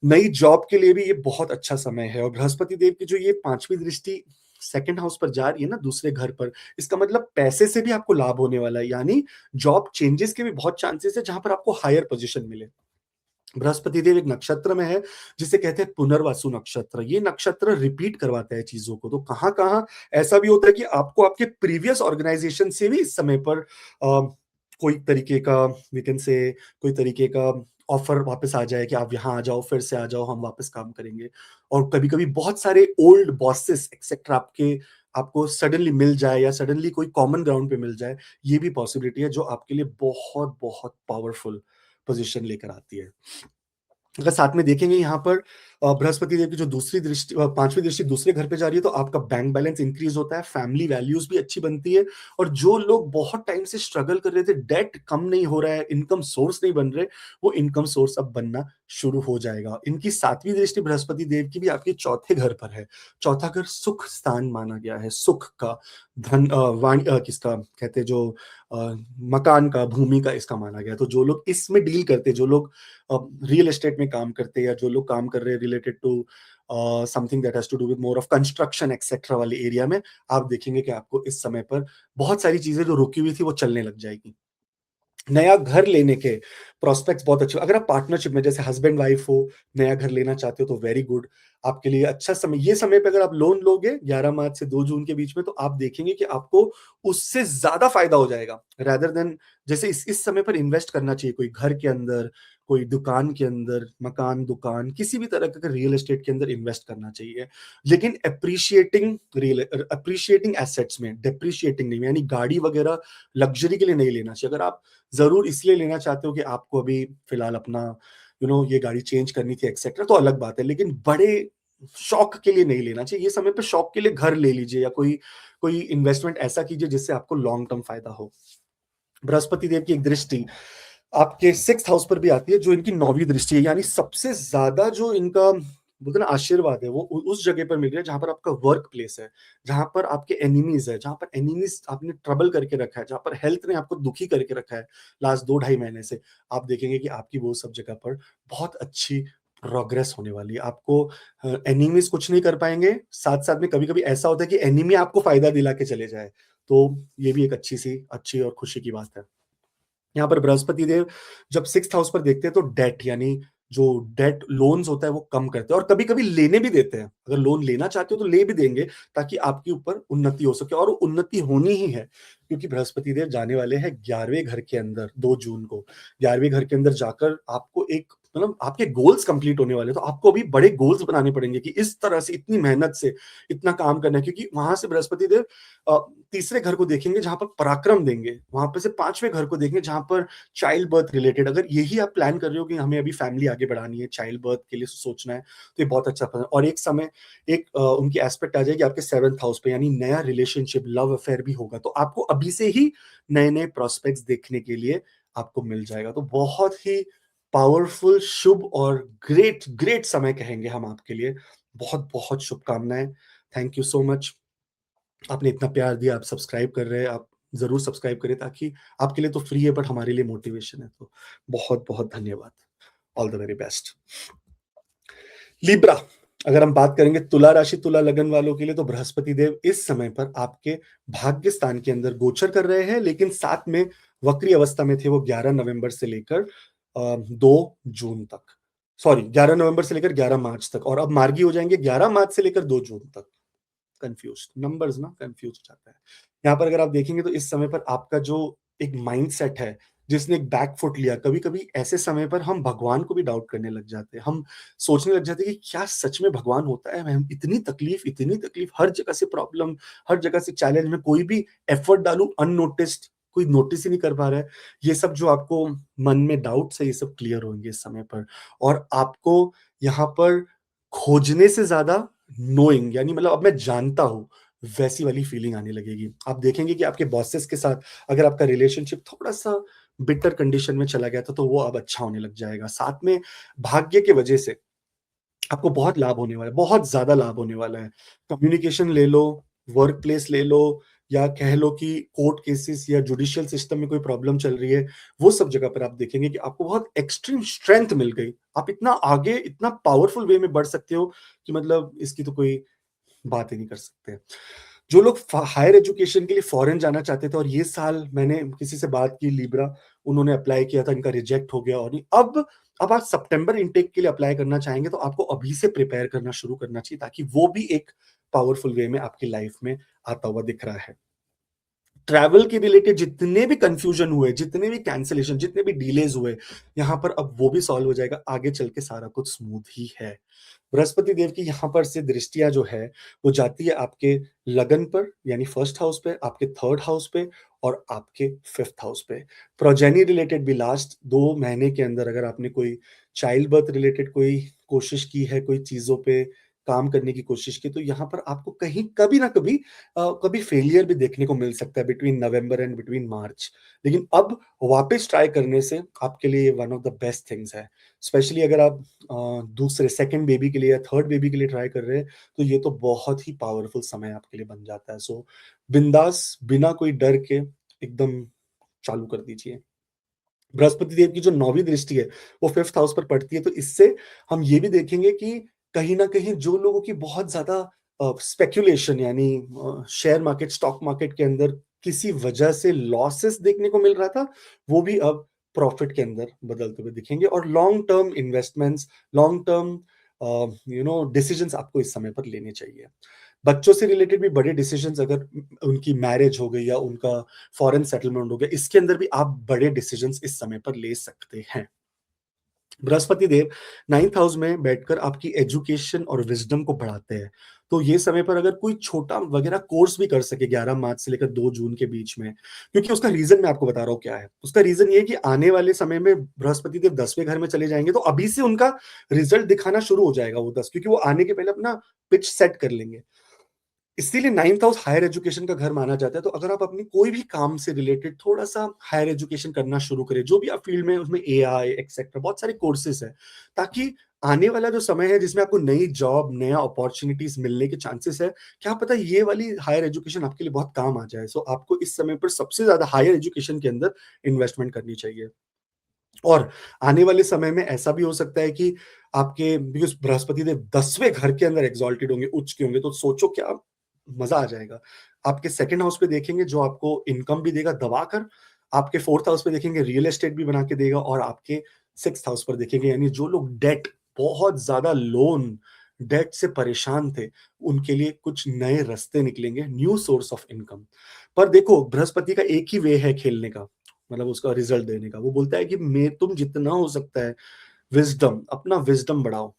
नई जॉब के लिए भी ये बहुत अच्छा समय है, और बृहस्पति देव की जो ये 5वीं दृष्टि सेकंड हाउस पर जा रही है ना, दूसरे घर पर, इसका मतलब पैसे से भी आपको लाभ होने वाला है, यानी जॉब चेंजेस के भी बहुत चांसेस है, जहाँ पर आपको हायर पोज़ीशन मिले। बृहस्पति देव एक नक्षत्र में है, जिसे कहते हैं पुनर्वसु नक्षत्र। ये नक्षत्र रिपीट करवाता है चीज़ों को, तो कहाँ-कहाँ ऐसा भी होता है कि आपको आपके प्रीवियस ऑर्गनाइज़ेशन से भी इस समय पर कोई तरीके का, वी कैन से, कोई तरीके का ऑफ़र वापस आ जाए कि आप यहाँ आ जाओ, फिर से आ जाओ, हम वापस काम करेंगे। और कभी-कभी बहुत सारे ओल्ड बॉसेस एक्सेट्रा आपको सडनली मिल जाए, या सडनली कोई कॉमन ग्राउंड पे मिल जाए, ये भी पॉसिबिलिटी है, जो आपके लिए बहुत-बहुत पावरफुल पोज़ीशन लेकर आती है। अगर साथ में देखेंगे यहाँ पर बृहस्पति देव की जो 5वीं दृष्टि दूसरे घर पे जा रही है, तो आपका बैंक बैलेंस इंक्रीज़ होता है, फैमिली वैल्यूज़ भी अच्छी बनती है, और जो लोग बहुत टाइम से स्ट्रगल कर रहे थे, डेट कम नहीं हो रहा है, इनकम सोर्स नहीं बन रहे, वो इनकम सोर्स अब बनना शुरू हो जाएगा। इनकी 7वीं दृष्टि बृहस्पति देव की भी आपके चौथे घर पर है। चौथा घर सुख स्थान माना गया है, सुख का, किसका कहते हैं, जो मकान का, भूमि का, इसका माना गया है। तो जो लोग इसमें डील करते हैं, जो लोग रियल एस्टेट में काम करते हैं, या जो लोग काम कर रहे हैं related to something that has to do with more of construction etcetera वाले एरिया में, आप देखेंगे कि आपको इस समय पर बहुत सारी चीज़ें जो रुकी हुई थी, वो चलने लग जाएगी। नया घर लेने के प्रॉस्पेक्ट्स बहुत अच्छे, अगर आप पार्टनरशिप में जैसे हस्बैंड वाइफ हो, नया घर लेना चाहते हो, तो वेरी गुड, आपके लिए अच्छा समय। ये समय पे अगर आप लोन लोगे 11 मार्च से 2 जून के बीच में, तो आप देखेंगे कि आपको उससे ज़्यादा फ़ायदा हो जाएगा, रादर देन, जैसे इस समय पर इन्वेस्ट करना चाहिए कोई घर के अंदर, कोई दुकान के अंदर, मकान, दुकान, किसी भी तरह का रियल एस्टेट के अंदर इन्वेस्ट करना चाहिए। लेकिन एप्रिशिएटिंग एसेट्स में, डेप्रिशिएटिंग नहीं, यानी गाड़ी वगैरह लग्ज़री के लिए नहीं लेना चाहिए। अगर आप ज़रूर इसलिए लेना चाहते हो कि आपको अभी फिलहाल अपना ये गाड़ी चेंज करनी थी एक्सेट्रा, तो अलग बात है, लेकिन बड़े शौक के लिए नहीं लेना चाहिए। ये समय पे शौक के लिए घर ले लीजिए, या कोई कोई इन्वेस्टमेंट ऐसा कीजिए जिससे आपको लॉन्ग टर्म फायदा हो। बृहस्पति देव की एक दृष्टि आपके 6th हाउस पर भी आती है, जो इनकी 9वीं दृष्टि है, यानी सबसे ज़्यादा जो इनका बोलते हैं ना आशीर्वाद है, वो उस जगह पर मिल रहा है जहाँ पर आपका वर्क प्लेस है, जहाँ पर आपके एनिमीज़ है, जहाँ पर एनिमीज़ आपने ट्रबल करके रखा है, जहाँ पर हेल्थ ने आपको दुखी करके रखा है लास्ट 2 ढाई महीने से, आप देखेंगे कि आपकी वो सब जगह पर बहुत अच्छी प्रोग्रेस होने वाली है। आपको एनिमीज़ कुछ नहीं कर पाएँगे, साथ-साथ में कभी-कभी ऐसा होता है कि एनिमी आपको फ़ायदा दिला के चले जाए, तो ये भी एक अच्छी और खुशी की बात है। यहाँ पर बृहस्पति देव जब 6th हाउस पर देखते हैं, तो डेट, यानी जो डेट लोन्स होता है, वो कम करते हैं, और कभी-कभी लेने भी देते हैं। अगर लोन लेना चाहते हो तो ले भी देंगे, ताकि आपके ऊपर उन्नति हो सके, और वो उन्नति होनी ही है, क्योंकि बृहस्पति देव जाने वाले हैं 11वें घर के अंदर 2 जून को। 11वें घर के अंदर जाकर आपको एक मतलब आपके गोल्स कंप्लीट होने वाले हैं, तो आपको अभी बड़े गोल्स बनाने पड़ेंगे कि इस तरह से इतनी मेहनत से इतना काम करना है, क्योंकि वहाँ से बृहस्पति देव अ, तीसरे घर को देखेंगे जहाँ पर पराक्रम देंगे, वहाँ पे से 5वें घर को देखेंगे जहाँ पर चाइल्ड बर्थ रिलेटेड, अगर यही आप प्लान कर रहे हो कि हमें अभी फैमिली आगे बढ़ानी है, चाइल्ड बर्थ के लिए सोचना है, तो ये बहुत अच्छा और उनकी एस्पेक्ट आ जाएगी आपके 7th हाउस पे, यानी नया रिलेशनशिप, लव अफेयर भी होगा, तो आपको अभी से ही नए-नए प्रॉस्पेक्ट्स देखने के लिए आपको मिल जाएगा। तो बहुत ही पावरफुल, शुभ और ग्रेट ग्रेट समय कहेंगे हम आपके लिए। बहुत-बहुत शुभकामनाएँ। Thank you so much. आपने इतना प्यार दिया, आप सब्सक्राइब कर रहे हैं, आप ज़रूर सब्सक्राइब करें ताकि आपके लिए तो फ्री है बट हमारे लिए मोटिवेशन है। तो बहुत-बहुत धन्यवाद। All the very best. Libra, अगर हम बात करेंगे तुला राशि, तुला लगन वालों के लिए, तो बृहस्पति देव इस समय पर आपके भाग्य स्थान के अंदर गोचर कर रहे हैं, लेकिन साथ में वक्री अवस्था में थे वो 11 नवंबर से लेकर 2 जून तक। सॉरी, 11 नवंबर से लेकर 11 मार्च तक, और अब मार्गी हो जाएंगे 11 मार्च से लेकर 2 जून तक। कंफ्यूज्ड, नंबर्स ना कंफ्यूज हो जाता है। यहाँ पर अगर आप देखेंगे तो इस समय पर आपका जो एक माइंडसेट है, जिसने एक बैक फुट लिया, कभी-कभी ऐसे समय पर हम भगवान को भी डाउट करने लग जाते हैं। हम सोचने लग जाते हैं कि क्या सच में भगवान होता है? हम इतनी तकलीफ, हर जगह से प्रॉब्लम, हर जगह से चैलेंज, में कोई भी एफर्ट डालूँ अननोटिस्ड, कोई नोटिस ही नहीं कर पा रहा है। ये सब जो आपको मन में डाउट्स है, ये सब क्लियर होंगे इस समय पर, और आपको यहाँ पर खोजने से ज़्यादा नोइंग, यानी मतलब अब मैं जानता हूँ, वैसी वाली फीलिंग आने लगेगी। आप देखेंगे कि आपके बॉसेस के साथ अगर आपका रिलेशनशिप थोड़ा-सा बिटर कंडीशन में चला गया था, तो वो अब अच्छा होने लग जाएगा। साथ में भाग्य की वजह से आपको बहुत लाभ होने वाला है, बहुत ज़्यादा लाभ होने वाला है। कम्युनिकेशन ले लो, वर्क प्लेस ले लो, या कह लो कि कोर्ट केसेस या जुडिशियल सिस्टम में कोई प्रॉब्लम चल रही है, वो सब जगह पर आप देखेंगे कि आपको बहुत एक्सट्रीम स्ट्रेंथ मिल गई। आप इतना आगे, इतना पावरफुल वे में बढ़ सकते हो कि मतलब इसकी तो कोई बात ही नहीं कर सकते। जो लोग हायर एजुकेशन के लिए फॉरेन जाना चाहते थे, और ये साल मैंने किसी से बात की लिब्रा, उन्होंने अप्लाई किया था, इनका रिजेक्ट हो गया, और अब आप सितंबर इनटेक के लिए अप्लाई करना चाहेंगे तो आपको अभी से प्रिपेयर करना शुरू करना चाहिए, ताकि वो भी एक पावरफुल वे में आपकी लाइफ में आता हुआ दिख रहा है। ट्रैवल के रिलेटेड जितने भी कंफ्यूजन हुए, जितने भी कैंसलेशन, जितने भी डिलेज हुए, यहाँ पर अब वो भी सॉल्व हो जाएगा। आगे चल के सारा कुछ स्मूथ ही है। बृहस्पति देव की यहाँ पर से दृष्टियाँ जो है, वो जाती है आपके लगन पर, यानी फर्स्ट हाउस पे, आपके थर्ड हाउस पे, और आपके फिफ्थ हाउस पे। प्रोजेनी रिलेटेड भी लास्ट 2 महीने के अंदर अगर आपने कोई चाइल्ड बर्थ रिलेटेड कोई कोशिश की है, कोई चीज़ों पे काम करने की कोशिश की, तो यहाँ पर आपको कहीं कभी ना कभी कभी फेलियर भी देखने को मिल सकता है बिटवीन नवंबर एंड बिटवीन मार्च। लेकिन अब वापस ट्राई करने से आपके लिए one of the best things है। स्पेशली अगर आप दूसरे सेकंड बेबी के लिए या थर्ड बेबी के लिए ट्राई कर रहे हैं, तो ये तो बहुत ही पावरफुल समय आपके लिए बन जाता है। सो बिंदास, बिना कोई डर के एकदम चालू कर दीजिए। बृहस्पति देव की जो 9वीं दृष्टि है, वो 5th हाउस पर पड़ती है, तो इससे हम ये भी देखेंगे कि कहीं न कहीं जो लोगों की बहुत ज़्यादा स्पेक्युलेशन, यानी शेयर मार्केट, स्टॉक मार्केट के अंदर किसी वजह से लॉसेस देखने को मिल रहा था, वो भी अब प्रॉफिट के अंदर बदलते हुए दिखेंगे, और long term investments, long term decisions आपको इस समय पर लेने चाहिए। बच्चों से रिलेटेड भी बड़े डिसीजंस, अगर उनकी मैरिज हो गई या उनका फॉरेन सेटलमेंट हो गया, इसके अंदर भी आप बड़े डिसीजंस इस समय पर ले सकते हैं। बृहस्पति देव 9th हाउस में बैठकर आपकी एजुकेशन और विज़डम को बढ़ाते हैं। तो ये समय पर अगर कोई छोटा वगैरह कोर्स भी कर सके 11 मार्च से लेकर 2 जून के बीच में, क्योंकि उसका रीज़न मैं आपको बता रहा हूँ क्या है। उसका रीज़न ये है कि आने वाले समय में बृहस्पति देव 10वें घर में चले जाएँगे, तो अभी से उनका रिज़ल्ट दिखाना शुरू हो जाएगा वो 10, क्योंकि वो आने के पहले अपना पिच सेट कर लेंगे। इसीलिए 9th हाउस हायर एजुकेशन का घर माना जाता है, तो अगर आप अपनी कोई भी काम से रिलेटेड थोड़ा-सा हायर एजुकेशन करना शुरू करें, जो भी आप फील्ड में, उसमें एआई एक्सेट्रा बहुत सारे कोर्सेज़ हैं, ताकि आने वाला जो समय है जिसमें आपको नई जॉब, नया अपॉर्च्युनिटीज़ मिलने के चांसेस है, क्या पता ये वाली हायर एजुकेशन आपके लिए बहुत काम आ जाए। सो आपको इस समय पर सबसे ज़्यादा हायर एजुकेशन के अंदर इन्वेस्टमेंट करनी चाहिए। और आने वाले समय में ऐसा भी हो सकता है कि आपके, बिकॉज़ बृहस्पति देव 10वें घर के अंदर एक्सalted होंगे, उच्च के होंगे, तो सोचो क्या मज़ा आ जाएगा। आपके सेकंड हाउस पे देखेंगे जो आपको इनकम भी देगा दबाकर, आपके 4th हाउस पे देखेंगे रियल एस्टेट भी बना के देगा, और आपके 6th हाउस पर देखेंगे, यानी जो लोग डेट, बहुत ज़्यादा लोन, डेट से परेशान थे, उनके लिए कुछ नए रास्ते निकलेंगे, न्यू सोर्स ऑफ इनकम। पर देखो, बृहस्पति का एक ही वे है खेलने का, मतलब उसका रिजल्ट देने का। वो बोलता है कि मैं, तुम जितना हो सकता है विज़डम, अपना विज़डम बढ़ाओ।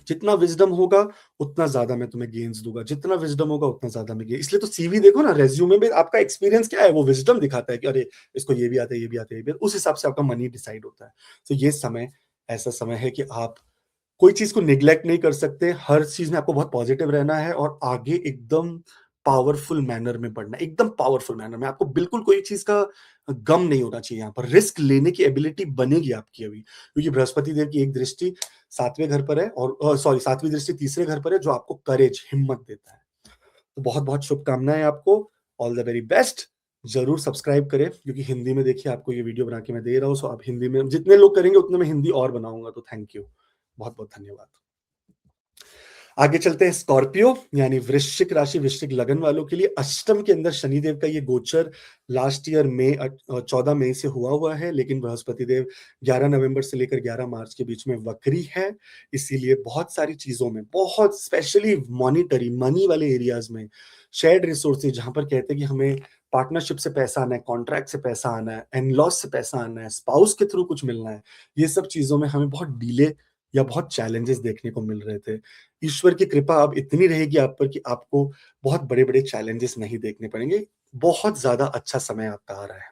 जितना विज़डम होगा, उतना ज़्यादा मैं तुम्हें गेन्स दूँगा, जितना विज़डम होगा उतना ज़्यादा मैं गे इसलिए तो सीवी देखो ना, रिज़्यूमे में आपका एक्सपीरियंस क्या है, वो विज़डम दिखाता है कि अरे! इसको ये भी आता है, ये भी आता है, ये भी, उस हिसाब से आपका मनी डिसाइड होता है। तो ये समय ऐसा समय है कि आप कोई चीज़ को नेग्लेक्ट नहीं कर सकते, हर चीज़ में आपको बहुत पॉजिटिव रहना है, और आगे एकदम पावरफुल मैनर में बढ़ना है, एकदम पावरफुल मैनर में। आपको बिल्कुल कोई चीज़ का गम नहीं होना चाहिए यहाँ पर, रिस्क लेने की एबिलिटी बनेगी आपकी अभी, क्योंकि बृहस्पति देव की एक दृष्टि 7वें घर पर है और सॉरी 7वीं दृष्टि तीसरे घर पर है जो आपको करेज, हिम्मत देता है। तो बहुत-बहुत शुभकामनाएँ आपको, ऑल द वेरी बेस्ट। ज़रूर सब्सक्राइब करें क्योंकि हिंदी में देखिए आपको ये वीडियो बना के मैं दे रहा हूँ, सो आप हिंदी में जितने लोग करेंगे उतने मैं हिंदी और बनाऊँगा, तो थैंक यू। बहुत-बहुत धन्यवाद। आगे चलते हैं स्कॉर्पियो यानी वृश्चिक राशि, वृश्चिक लगन वालों के लिए अष्टम के अंदर शनिदेव का ये गोचर लास्ट ईयर 14 मई से हुआ है, लेकिन बृहस्पति देव 11 नवंबर से लेकर 11 मार्च के बीच में वक्री है। इसीलिए बहुत सारी चीज़ों में, बहुत स्पेशली मॉनिटरी, मनी वाले एरियाज़ में, शेयर्ड रिसोर्सेज़ जहाँ पर कहते हैं कि हमें पार्टनरशिप से पैसा आना है, कॉन्ट्रैक्ट से पैसा आना है, इन-लॉज़ से पैसा आना है, स्पाउस के थ्रू कुछ मिलना है। ये सब चीज़ों में हमें बहुत डिले या बहुत चैलेंजेस देखने को मिल रहे थे। ईश्वर की कृपा अब इतनी रहेगी आप पर कि आपको बहुत बड़े-बड़े चैलेंजेस नहीं देखने पड़ेंगे। बहुत ज़्यादा अच्छा समय आपका आ रहा है।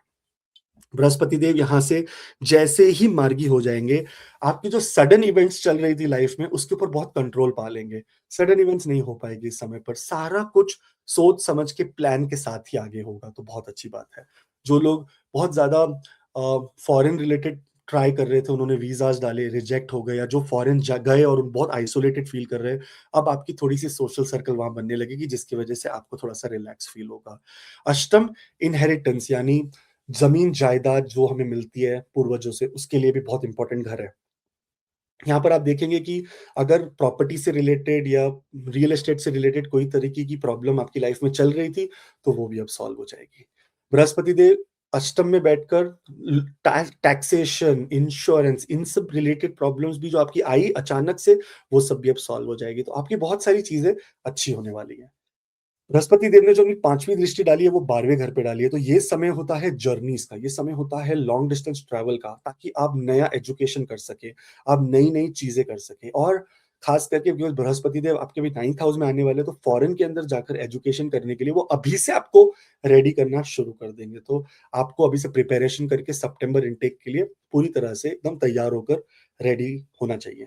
बृहस्पति देव यहाँ से जैसे ही मार्गी हो जाएँगे, आपकी जो सडन इवेंट्स चल रही थी लाइफ में, उसके ऊपर बहुत कंट्रोल पा लेंगे। सडन इवेंट्स नहीं हो पाएगी इस समय पर, सारा कुछ सोच-समझ के प्लान के साथ ही आगे होगा, तो बहुत अच्छी बात है। जो लोग बहुत ज़्यादा फॉरेन रिलेटेड ट्राई कर रहे थे, उन्होंने वीज़ाज़ डाले, रिजेक्ट हो गए, या जो फॉरेन गए और बहुत आइसोलेटेड फ़ील कर रहे हैं, अब आपकी थोड़ी-सी सोशल सर्कल वहाँ बनने लगेगी, जिसकी वजह से आपको थोड़ा-सा रिलैक्स फ़ील होगा। अष्टम इनहेरिटेंस यानी ज़मीन जायदाद जो हमें मिलती है पूर्वजों से, उसके लिए भी बहुत इम्पोर्टेंट घर है। यहाँ पर आप देखेंगे कि अगर प्रॉपर्टी से रिलेटेड या रियल एस्टेट से रिलेटेड कोई तरीके की प्रॉब्लम आपकी लाइफ में चल रही थी, तो वो भी अब सॉल्व हो जाएगी। बृहस्पति देव अष्टम में बैठकर टैक्सेशन, इंश्योरेंस, इन सब रिलेटेड प्रॉब्लम्स भी जो आपकी आई अचानक से, वो सब भी अब सॉल्व हो जाएगी। तो आपकी बहुत सारी चीज़ें अच्छी होने वाली हैं। बृहस्पति देव ने जो अपनी 5वीं दृष्टि डाली है, वो 12वें घर पे डाली है, तो ये समय होता है जर्नीज़ का, ये समय होता है लॉन्ग डिस्टेंस ट्रैवल का, ताकि आप नया एजुकेशन कर सकें, आप नई-नई चीज़ें कर सकें, और खास करके बिकॉज़ बृहस्पति देव आपके भी 9th हाउस में आने वाले हैं, तो फॉरेन के अंदर जाकर एजुकेशन करने के लिए वो अभी से आपको रेडी करना शुरू कर देंगे। तो आपको अभी से प्रिपरेशन करके सितंबर इनटेक के लिए पूरी तरह से एकदम तैयार होकर रेडी होना चाहिए।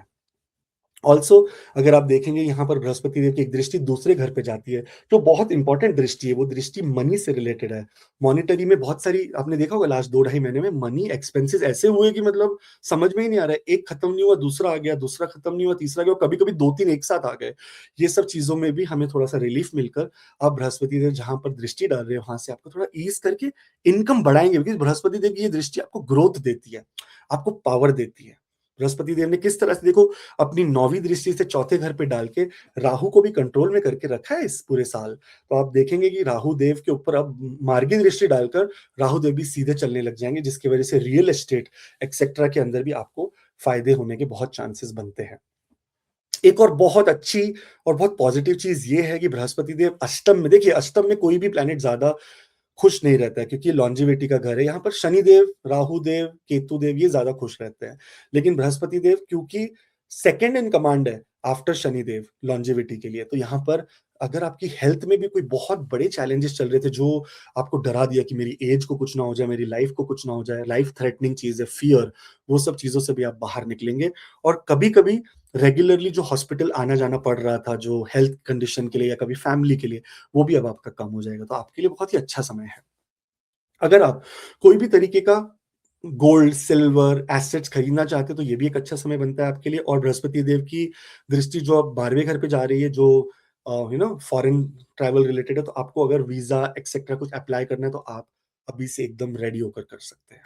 ऑल्सो अगर आप देखेंगे यहाँ पर बृहस्पति देव की एक दृष्टि दूसरे घर पे जाती है, जो बहुत इंपॉर्टेंट दृष्टि है, वो दृष्टि मनी से रिलेटेड है। मॉनेटरी में बहुत सारी आपने देखा होगा लास्ट 2 ढाई महीने में मनी एक्सपेंसेस ऐसे हुए कि मतलब समझ में ही नहीं आ रहा है, एक खत्म नहीं हुआ, दूसरा आ गया, दूसरा खत्म नहीं हुआ, तीसरा गया, कभी-कभी 2-3 एक साथ आ गए। ये सब चीज़ों में भी हमें थोड़ा-सा रिलीफ मिलकर अब बृहस्पति देव जहाँ पर दृष्टि डाल रहे हैं, वहाँ से आपको थोड़ा ईज़ करके इनकम बढ़ाएँगे, क्योंकि बृहस्पति देव की ये दृष्टि आपको ग्रोथ देती है, आपको पावर देती है। बृहस्पति देव ने किस तरह से देखो अपनी 9वीं दृष्टि से चौथे घर पे डाल के राहु को भी कंट्रोल में करके रखा है इस पूरे साल। तो आप देखेंगे कि राहु देव के ऊपर अब मार्गी दृष्टि डालकर राहु देव भी सीधे चलने लग जाएँगे, जिसकी वजह से रियल एस्टेट एक्सेट्रा के अंदर भी आपको फ़ायदे होने के बहुत चांसेस बनते हैं। एक और बहुत अच्छी और बहुत पॉज़िटिव चीज़ ये है कि बृहस्पति देव अष्टम में, देखिए अष्टम में कोई भी प्लैनेट ज़्यादा खुश नहीं रहता है, क्योंकि ये लॉन्जेविटी का घर है। यहाँ पर शनिदेव, राहु देव, केतु देव ये ज़्यादा खुश रहते हैं। लेकिन बृहस्पति देव क्योंकि सेकंड इन कमांड है आफ्टर शनिदेव लॉन्जेविटी के लिए, तो यहाँ पर अगर आपकी हेल्थ में भी कोई बहुत बड़े चैलेंजेस चल रहे थे जो आपको डरा दिया कि मेरी एज को कुछ ना हो जाए, मेरी लाइफ को कुछ ना हो जाए, लाइफ थ्रेटनिंग चीज़ है, फियर, वो सब चीज़ों से भी आप बाहर निकलेंगे। और कभी-कभी रेगुलरली जो हॉस्पिटल आना-जाना पड़ रहा था, जो हेल्थ कंडीशन के लिए या कभी फैमिली के लिए, वो भी अब आपका कम हो जाएगा। तो आपके लिए बहुत ही अच्छा समय है। अगर आप कोई भी तरीके का गोल्ड, सिल्वर, एसेट्स खरीदना चाहते हैं, तो ये भी एक अच्छा समय बनता है आपके लिए। और बृहस्पति देव की दृष्टि जो अब 12वें घर पे जा रही है, जो फॉरेन ट्रैवल रिलेटेड है, तो आपको अगर वीज़ा एक्सेट्रा कुछ अप्लाई करना है, तो आप अभी से एकदम रेडी होकर कर सकते हैं।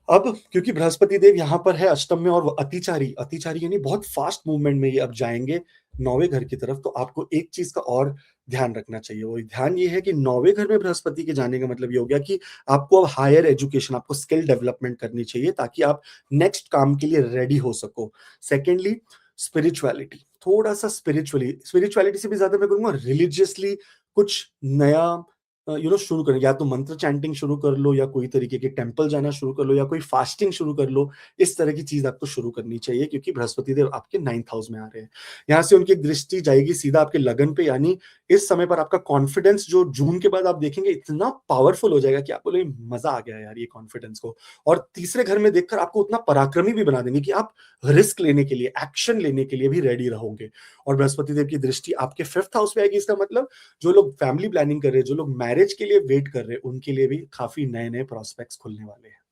अब क्योंकि बृहस्पति देव यहाँ पर है अष्टम में और वो अतिचारी अतिचारी यानी बहुत फास्ट मूवमेंट में ये अब जाएँगे 9वें घर की तरफ, तो आपको एक चीज़ का और ध्यान रखना चाहिए। वो ध्यान ये है कि 9वें घर में बृहस्पति के जाने का मतलब ये हो गया कि आपको अब हायर एजुकेशन, आपको स्किल डेवलपमेंट करनी चाहिए, ताकि आप नेक्स्ट काम के लिए रेडी हो सको। सेकेंडली स्पिरिचुअलिटी, थोड़ा-सा स्पिरिचुअलिटी से भी ज़्यादा मैं कहूँगा रिलिजियसली कुछ नया शुरू करें, या तो मंत्र चैंटिंग शुरू कर लो, या कोई तरीके के टेम्पल जाना शुरू कर लो, या कोई फास्टिंग शुरू कर लो। इस तरह की चीज़ आपको शुरू करनी चाहिए, क्योंकि बृहस्पति देव आपके 9th हाउस में आ रहे हैं। यहाँ से उनकी दृष्टि जाएगी सीधा आपके लगन पे, यानी इस समय पर आपका कॉन्फिडेंस जो जून के बाद आप देखेंगे इतना पावरफुल हो जाएगा कि आप बोलेंगे मज़ा आ गया यार ये कॉन्फिडेंस को। और तीसरे घर में देखकर आपको उतना पराक्रमी भी बना देंगे कि आप रिस्क लेने के लिए, एक्शन लेने के लिए भी रेडी रहोगे। और बृहस्पति देव की दृष्टि आपके 5th हाउस में आएगी, इसका मतलब जो लोग फैमिली प्लानिंग कर रहे हैं, जो लोग मैरिज मैरिज के लिए वेट कर रहे हैं, उनके लिए भी काफ़ी नए-नए प्रॉस्पेक्ट्स खुलने वाले हैं।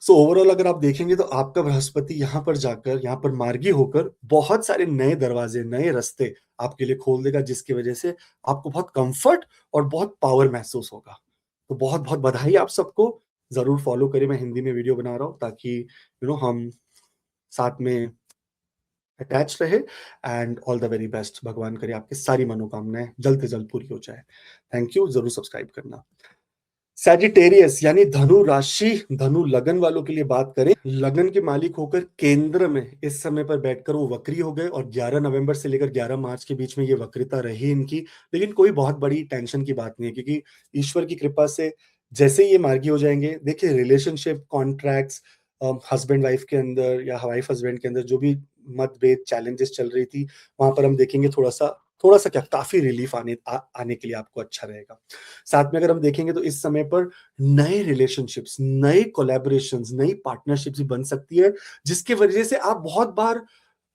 सो ओवरऑल अगर आप देखेंगे तो आपका बृहस्पति यहाँ पर जाकर, यहाँ पर मार्गी होकर बहुत सारे नए दरवाज़े, नए रास्ते आपके लिए खोल देगा, जिसकी वजह से आपको बहुत कम्फ़र्ट और बहुत पावर महसूस होगा। तो बहुत-बहुत बधाई आप सबको, ज़रूर फ़ॉलो करें, मैं हिंदी में वीडियो बना रहा हूँ ताकि हम साथ में अटैच रहे and all the very best. भगवान करे आपकी सारी मनोकामनाएँ जल्द से जल्द पूरी हो जाए। थैंक यू, ज़रूर सब्सक्राइब करना। सैजिटेरियस यानी धनु राशि, धनु लगन वालों के लिए बात करें, लगन के मालिक होकर केंद्र में इस समय पर बैठकर वो वक्री हो गए और 11 नवंबर से लेकर 11 मार्च के बीच में ये वक्रिता रही इनकी। लेकिन कोई बहुत बड़ी टेंशन की बात नहीं है, क्योंकि ईश्वर की कृपा से जैसे ही ये मार्गी हो जाएँगे, देखिए रिलेशनशिप, कॉन्ट्रैक्ट्स, हस्बैंड वाइफ के अंदर या वाइफ हस्बैंड के अंदर जो भी मतभेद, चैलेंजेस चल रही थी, वहाँ पर हम देखेंगे थोड़ा-सा क्या, काफ़ी रिलीफ आने के लिए आपको अच्छा रहेगा। साथ में अगर हम देखेंगे तो इस समय पर नए रिलेशनशिप्स, नए कोलैबोरेशंस, नई पार्टनरशिप्स भी बन सकती है, जिसकी वजह से आप बहुत बार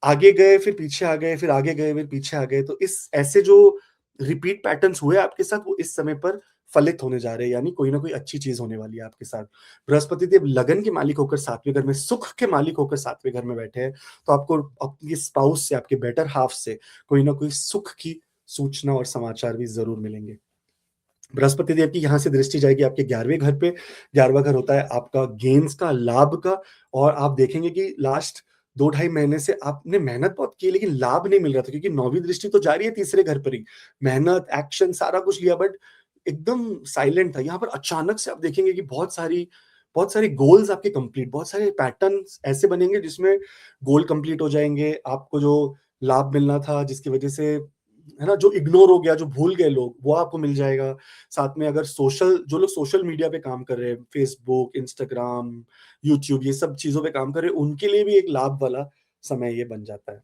आगे गए, फिर पीछे आ गए, फिर आगे गए, फिर पीछे आ गए। तो इस ऐसे जो रिपीट पैटर्न्स हुए आपके साथ, वो इस समय पर फलित होने जा रहे हैं, यानी कोई ना कोई अच्छी चीज़ होने वाली है आपके साथ। बृहस्पति देव लगन के मालिक होकर 7वें घर में, सुख के मालिक होकर 7वें घर में बैठे हैं, तो आपको अपनी स्पाउस से, आपके बेटर हाल्फ से कोई ना कोई सुख की सूचना और समाचार भी ज़रूर मिलेंगे। बृहस्पति देव की यहाँ से दृष्टि जाएगी आपके 11वें घर पे। 11वाँ घर होता है आपका गेन्स का, लाभ का, और आप देखेंगे कि लास्ट 2 ढाई महीने से आपने मेहनत बहुत की है, लेकिन लाभ नहीं मिल रहा था, क्योंकि 9वीं दृष्टि तो जा रही है तीसरे घर पर ही। मेहनत, एक्शन सारा कुछ लिया, बट एकदम साइलेंट था। यहाँ पर अचानक से आप देखेंगे कि बहुत सारी गोल्स आपके कंप्लीट, बहुत सारे पैटर्न्स ऐसे बनेंगे जिसमें गोल कंप्लीट हो जाएँगे। आपको जो लाभ मिलना था, जिसकी वजह से, है ना, जो इग्नोर हो गया, जो भूल गए लोग, वो आपको मिल जाएगा। साथ में अगर जो लोग सोशल मीडिया पे काम कर रहे हैं, फेसबुक, इंस्टाग्राम, यूट्यूब, ये सब चीज़ों पे काम कर रहे हैं, उनके लिए भी एक लाभ वाला समय ये बन जाता है।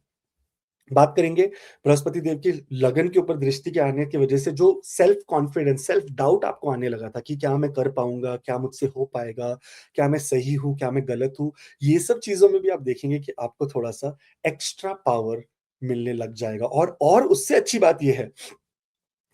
बात करेंगे बृहस्पति देव की लगन के ऊपर दृष्टि के आने की वजह से जो सेल्फ कॉन्फिडेंस, सेल्फ डाउट आपको आने लगा था कि क्या मैं कर पाऊँगा? क्या मुझसे हो पाएगा? क्या मैं सही हूँ? क्या मैं गलत हूँ? ये सब चीज़ों में भी आप देखेंगे कि आपको थोड़ा-सा एक्स्ट्रा पावर मिलने लग जाएगा, और उससे अच्छी बात ये है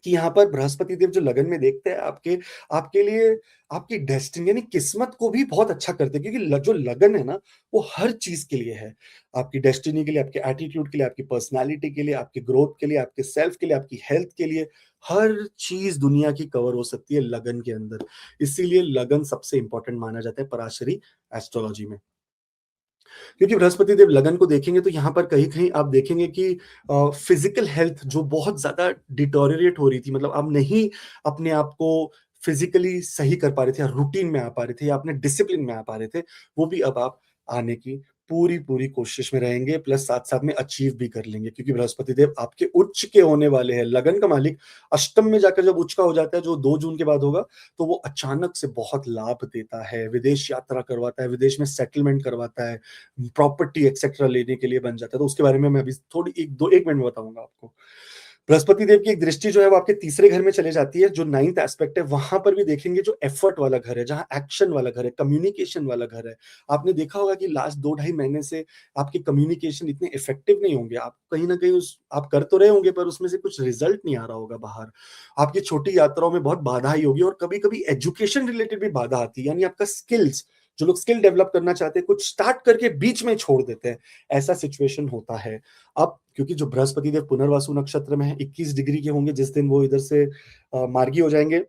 कि यहाँ पर बृहस्पति देव जो लगन में देखते हैं आपके आपके लिए आपकी डेस्टिनी यानी किस्मत को भी बहुत अच्छा करते हैं, क्योंकि जो लगन है ना, वो हर चीज़ के लिए है। आपकी डेस्टिनी के लिए, आपके एटीट्यूड के लिए, आपकी पर्सनैलिटी के लिए, आपके ग्रोथ के लिए, आपके सेल्फ के लिए, आपकी हेल्थ के लिए, हर चीज़ दुनिया की कवर हो सकती है लगन के अंदर। इसीलिए लगन सबसे इम्पोर्टेंट माना जाता है पराशरी एस्ट्रोलॉजी में। क्योंकि बृहस्पति देव लगन को देखेंगे तो यहाँ पर कहीं-कहीं आप देखेंगे कि फिज़िकल हेल्थ जो बहुत ज़्यादा डिटेरियोरेट हो रही थी, मतलब आप नहीं अपने आप को फिज़िकली सही कर पा रहे थे, या रूटीन में आ पा रहे थे, या अपने डिसिप्लिन में आ पा रहे थे, वो भी अब आप आने की पूरी-पूरी कोशिश में रहेंगे, प्लस साथ-साथ में अचीव भी कर लेंगे, क्योंकि बृहस्पति देव आपके उच्च के होने वाले हैं। लगन का मालिक अष्टम में जाकर जब उच्च का हो जाता है, जो 2 जून के बाद होगा, तो वो अचानक से बहुत लाभ देता है, विदेश यात्रा करवाता है, विदेश में सेटलमेंट करवाता है, प्रॉपर्टी एक्सेट्रा लेने के लिए बन जाता है। तो उसके बारे में मैं अभी थोड़ी 1 मिनट में बताऊँगा आपको। बृहस्पति देव की एक दृष्टि जो है वो आपके तीसरे घर में चले जाती है, जो 9th एस्पेक्ट है, वहाँ पर भी देखेंगे जो एफर्ट वाला घर है, जहाँ एक्शन वाला घर है, कम्युनिकेशन वाला घर है। आपने देखा होगा कि लास्ट 2 ढाई महीने से आपके कम्युनिकेशन इतने इफेक्टिव नहीं होंगे। आप कहीं न कहीं उस आप कर तो रहे होंगे, पर उसमें से कुछ रिजल्ट नहीं आ रहा होगा बाहर। आपकी छोटी यात्राओं में बहुत बाधा आई होगी, और कभी-कभी एजुकेशन रिलेटेड भी बाधा आती है, यानी आपका स्किल्स, जो लोग स्किल डेवलप करना चाहते हैं, कुछ स्टार्ट करके बीच में छोड़ देते हैं, ऐसा सिचुएशन होता है। अब क्योंकि जो बृहस्पति देव पुनर्वसु नक्षत्र में है, 21 डिग्री के होंगे जिस दिन वो इधर से मार्गी हो जाएँगे,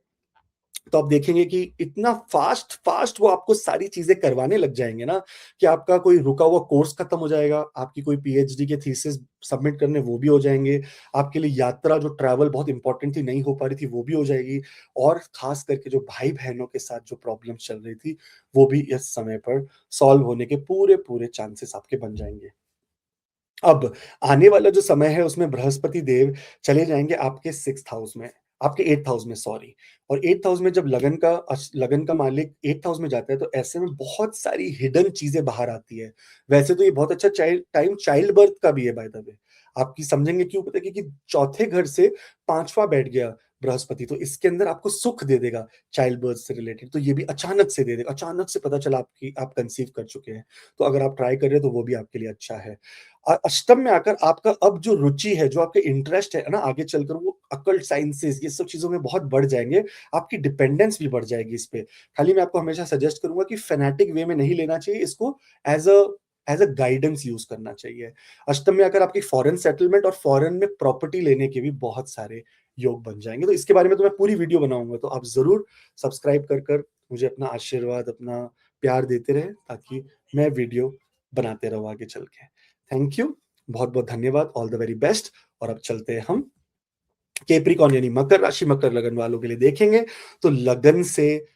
तो आप देखेंगे कि इतना फ़ास्ट वो आपको सारी चीज़ें करवाने लग जाएँगे ना, कि आपका कोई रुका हुआ कोर्स खत्म हो जाएगा, आपकी कोई पीएचडी के थीसिस सबमिट करने वो भी हो जाएँगे, आपके लिए यात्रा जो ट्रैवल बहुत इम्पोर्टेंट थी, नहीं हो पा रही थी, वो भी हो जाएगी, और ख़ास करके जो भाई-बहनों के साथ जो प्रॉब्लम्स चल रही थी, वो भी इस समय पर सॉल्व होने के पूरे-पूरे चांसेस आपके बन जाएँगे। अब आने वाला जो समय है उसमें बृहस्पति देव चले जाएँगे आपके 6th हाउस में, आपके 8th हाउस में सॉरी, और 8th हाउस में जब लगन का मालिक 8th हाउस में जाता है, तो ऐसे में बहुत सारी हिडन चीज़ें बाहर आती है। वैसे तो ये बहुत अच्छा चाइल्ड बर्थ का भी है बाय द वे। आपकी समझेंगे क्यों? पता है, क्योंकि चौथे घर से 5वाँ बैठ गया। बृहस्पति, तो इसके अंदर आपको सुख दे देगा चाइल्ड बर्थ से रिलेटेड, तो ये भी अचानक से दे देगा, अचानक से पता चला आपकी आप कंसीव कर चुके हैं। तो अगर आप ट्राई कर रहे हैं तो वो भी आपके लिए अच्छा है। अष्टम में आकर आपका अब जो रुचि है, जो आपके इंटरेस्ट है ना आगे चलकर, वो अकल्ट साइंसेज़ ये सब चीज़ों में बहुत बढ़ जाएँगे, आपकी डिपेंडेंस भी बढ़ जाएगी इस पे। खाली मैं आपको हमेशा सजेस्ट करूँगा कि फ़ैनेटिक वे में नहीं लेना चाहिए, इसको एज़ अ गाइडेंस यूज़ करना चाहिए। अष्टम में आकर आपकी फॉरेन सेटलमेंट और फॉरेन में प्रॉपर्टी लेने के भी बहुत सारे योग बन जाएँगे। तो इसके बारे में तो मैं पूरी वीडियो बनाऊँगा, तो आप ज़रूर सब्सक्राइब कर मुझे अपना आशीर्वाद, अपना प्यार देते रहें, ताकि मैं वीडियो बनाते रहूँ आगे चल के। थैंक यू, बहुत-बहुत धन्यवाद, ऑल द वेरी बेस्ट। और अब चलते हैं हम कैप्रिकॉर्न यानी मकर राशि, मकर लगन वालों के लिए देखेंगे। तो लगन से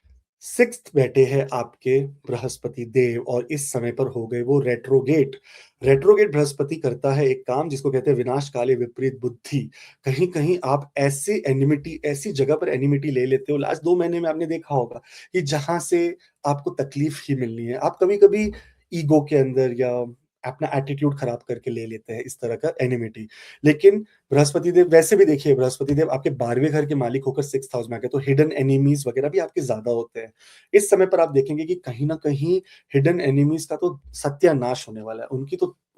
6th बैठे हैं आपके बृहस्पति देव, और इस समय पर हो गए वो रेट्रोगेट। रेट्रोगेट बृहस्पति करता है एक काम जिसको कहते हैं विनाश काले विपरीत बुद्धि। कहीं-कहीं आप ऐसे एनिमिटी, ऐसी जगह पर एनिमिटी ले लेते हो, लास्ट 2 महीने में आपने देखा होगा कि जहाँ से आपको तकलीफ ही मिलनी है। आप कभी-कभी ईगो के अंदर या अपना एटीट्यूड खराब करके ले लेते हैं इस तरह का एनिमिटी। लेकिन बृहस्पति देव वैसे भी देखिए, बृहस्पति देव आपके 12वें घर के मालिक होकर 6th हाउस में आ गए, तो हिडन एनिमीज़ वगैरह भी आपके ज़्यादा होते हैं। इस समय पर आप देखेंगे कि कहीं न कहीं हिडन एनिमीज़ का तो सत्यानाश होने वाला है।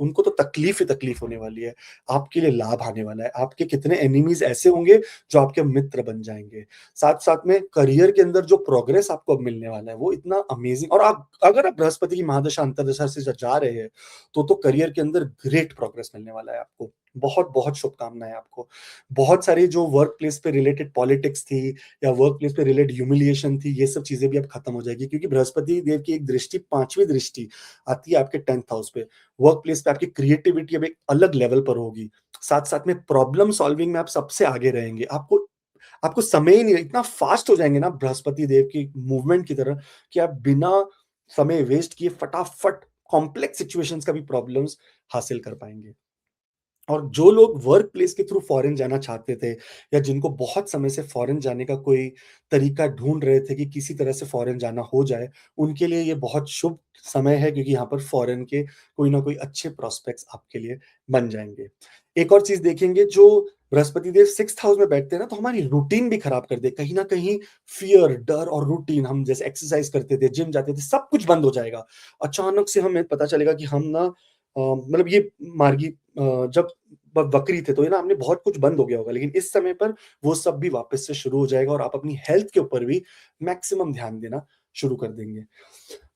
उनको तो तकलीफ ही तकलीफ होने वाली है। आपके लिए लाभ आने वाला है। आपके कितने एनिमीज़ ऐसे होंगे जो आपके मित्र बन जाएँगे। साथ-साथ में करियर के अंदर जो प्रोग्रेस आपको अब मिलने वाला है, वो इतना अमेज़िंग, और आप अगर आप बृहस्पति की महादशा, अंतर्दशा से जा रहे हैं, तो करियर के अंदर ग्रेट प्रोग्रेस मिलने वाला है आपको। बहुत-बहुत शुभकामनाएँ आपको। बहुत सारी जो वर्क प्लेस पे रिलेटेड पॉलिटिक्स थी या वर्क प्लेस पे रिलेटेड ह्यूमिलिएशन थी, ये सब चीज़ें भी अब खत्म हो जाएगी, क्योंकि बृहस्पति देव की एक दृष्टि, 5वीं दृष्टि आती है आपके 10th हाउस पे। वर्क प्लेस पे आपकी क्रिएटिविटी अब एक अलग लेवल पर होगी। साथ-साथ में प्रॉब्लम सॉल्विंग में आप सबसे आगे रहेंगे। आपको आपको समय ही नहीं, इतना फास्ट हो जाएँगे ना बृहस्पति देव की मूवमेंट की तरह, कि आप बिना समय वेस्ट किए फटाफट कॉम्प्लेक्स सिचुएशंस का भी प्रॉब्लम्स हासिल कर पाएँगे। और जो लोग वर्क प्लेस के थ्रू फॉरेन जाना चाहते थे, या जिनको बहुत समय से फॉरेन जाने का कोई तरीका ढूँढ रहे थे कि किसी तरह से फॉरेन जाना हो जाए, उनके लिए ये बहुत शुभ समय है, क्योंकि यहाँ पर फॉरेन के कोई ना कोई अच्छे प्रॉस्पेक्ट्स आपके लिए बन जाएँगे। एक और चीज़ देखेंगे, जो बृहस्पति देव 6th हाउस में बैठते हैं ना, तो हमारी रूटीन भी खराब कर दे। कहीं न कहीं फ़ियर, डर और रूटीन, हम जैसे एक्सरसाइज़ करते थे, जिम जाते थे, सब कुछ बंद हो जाएगा। अचानक से हमें पता चलेगा कि हम ना मतलब ये मार्गी जब वक्री थे, तो ये ना हमने बहुत कुछ बंद हो गया होगा, लेकिन इस समय पर वो सब भी वापस से शुरू हो जाएगा, और आप अपनी हेल्थ के ऊपर भी मैक्सिमम ध्यान देना शुरू कर देंगे।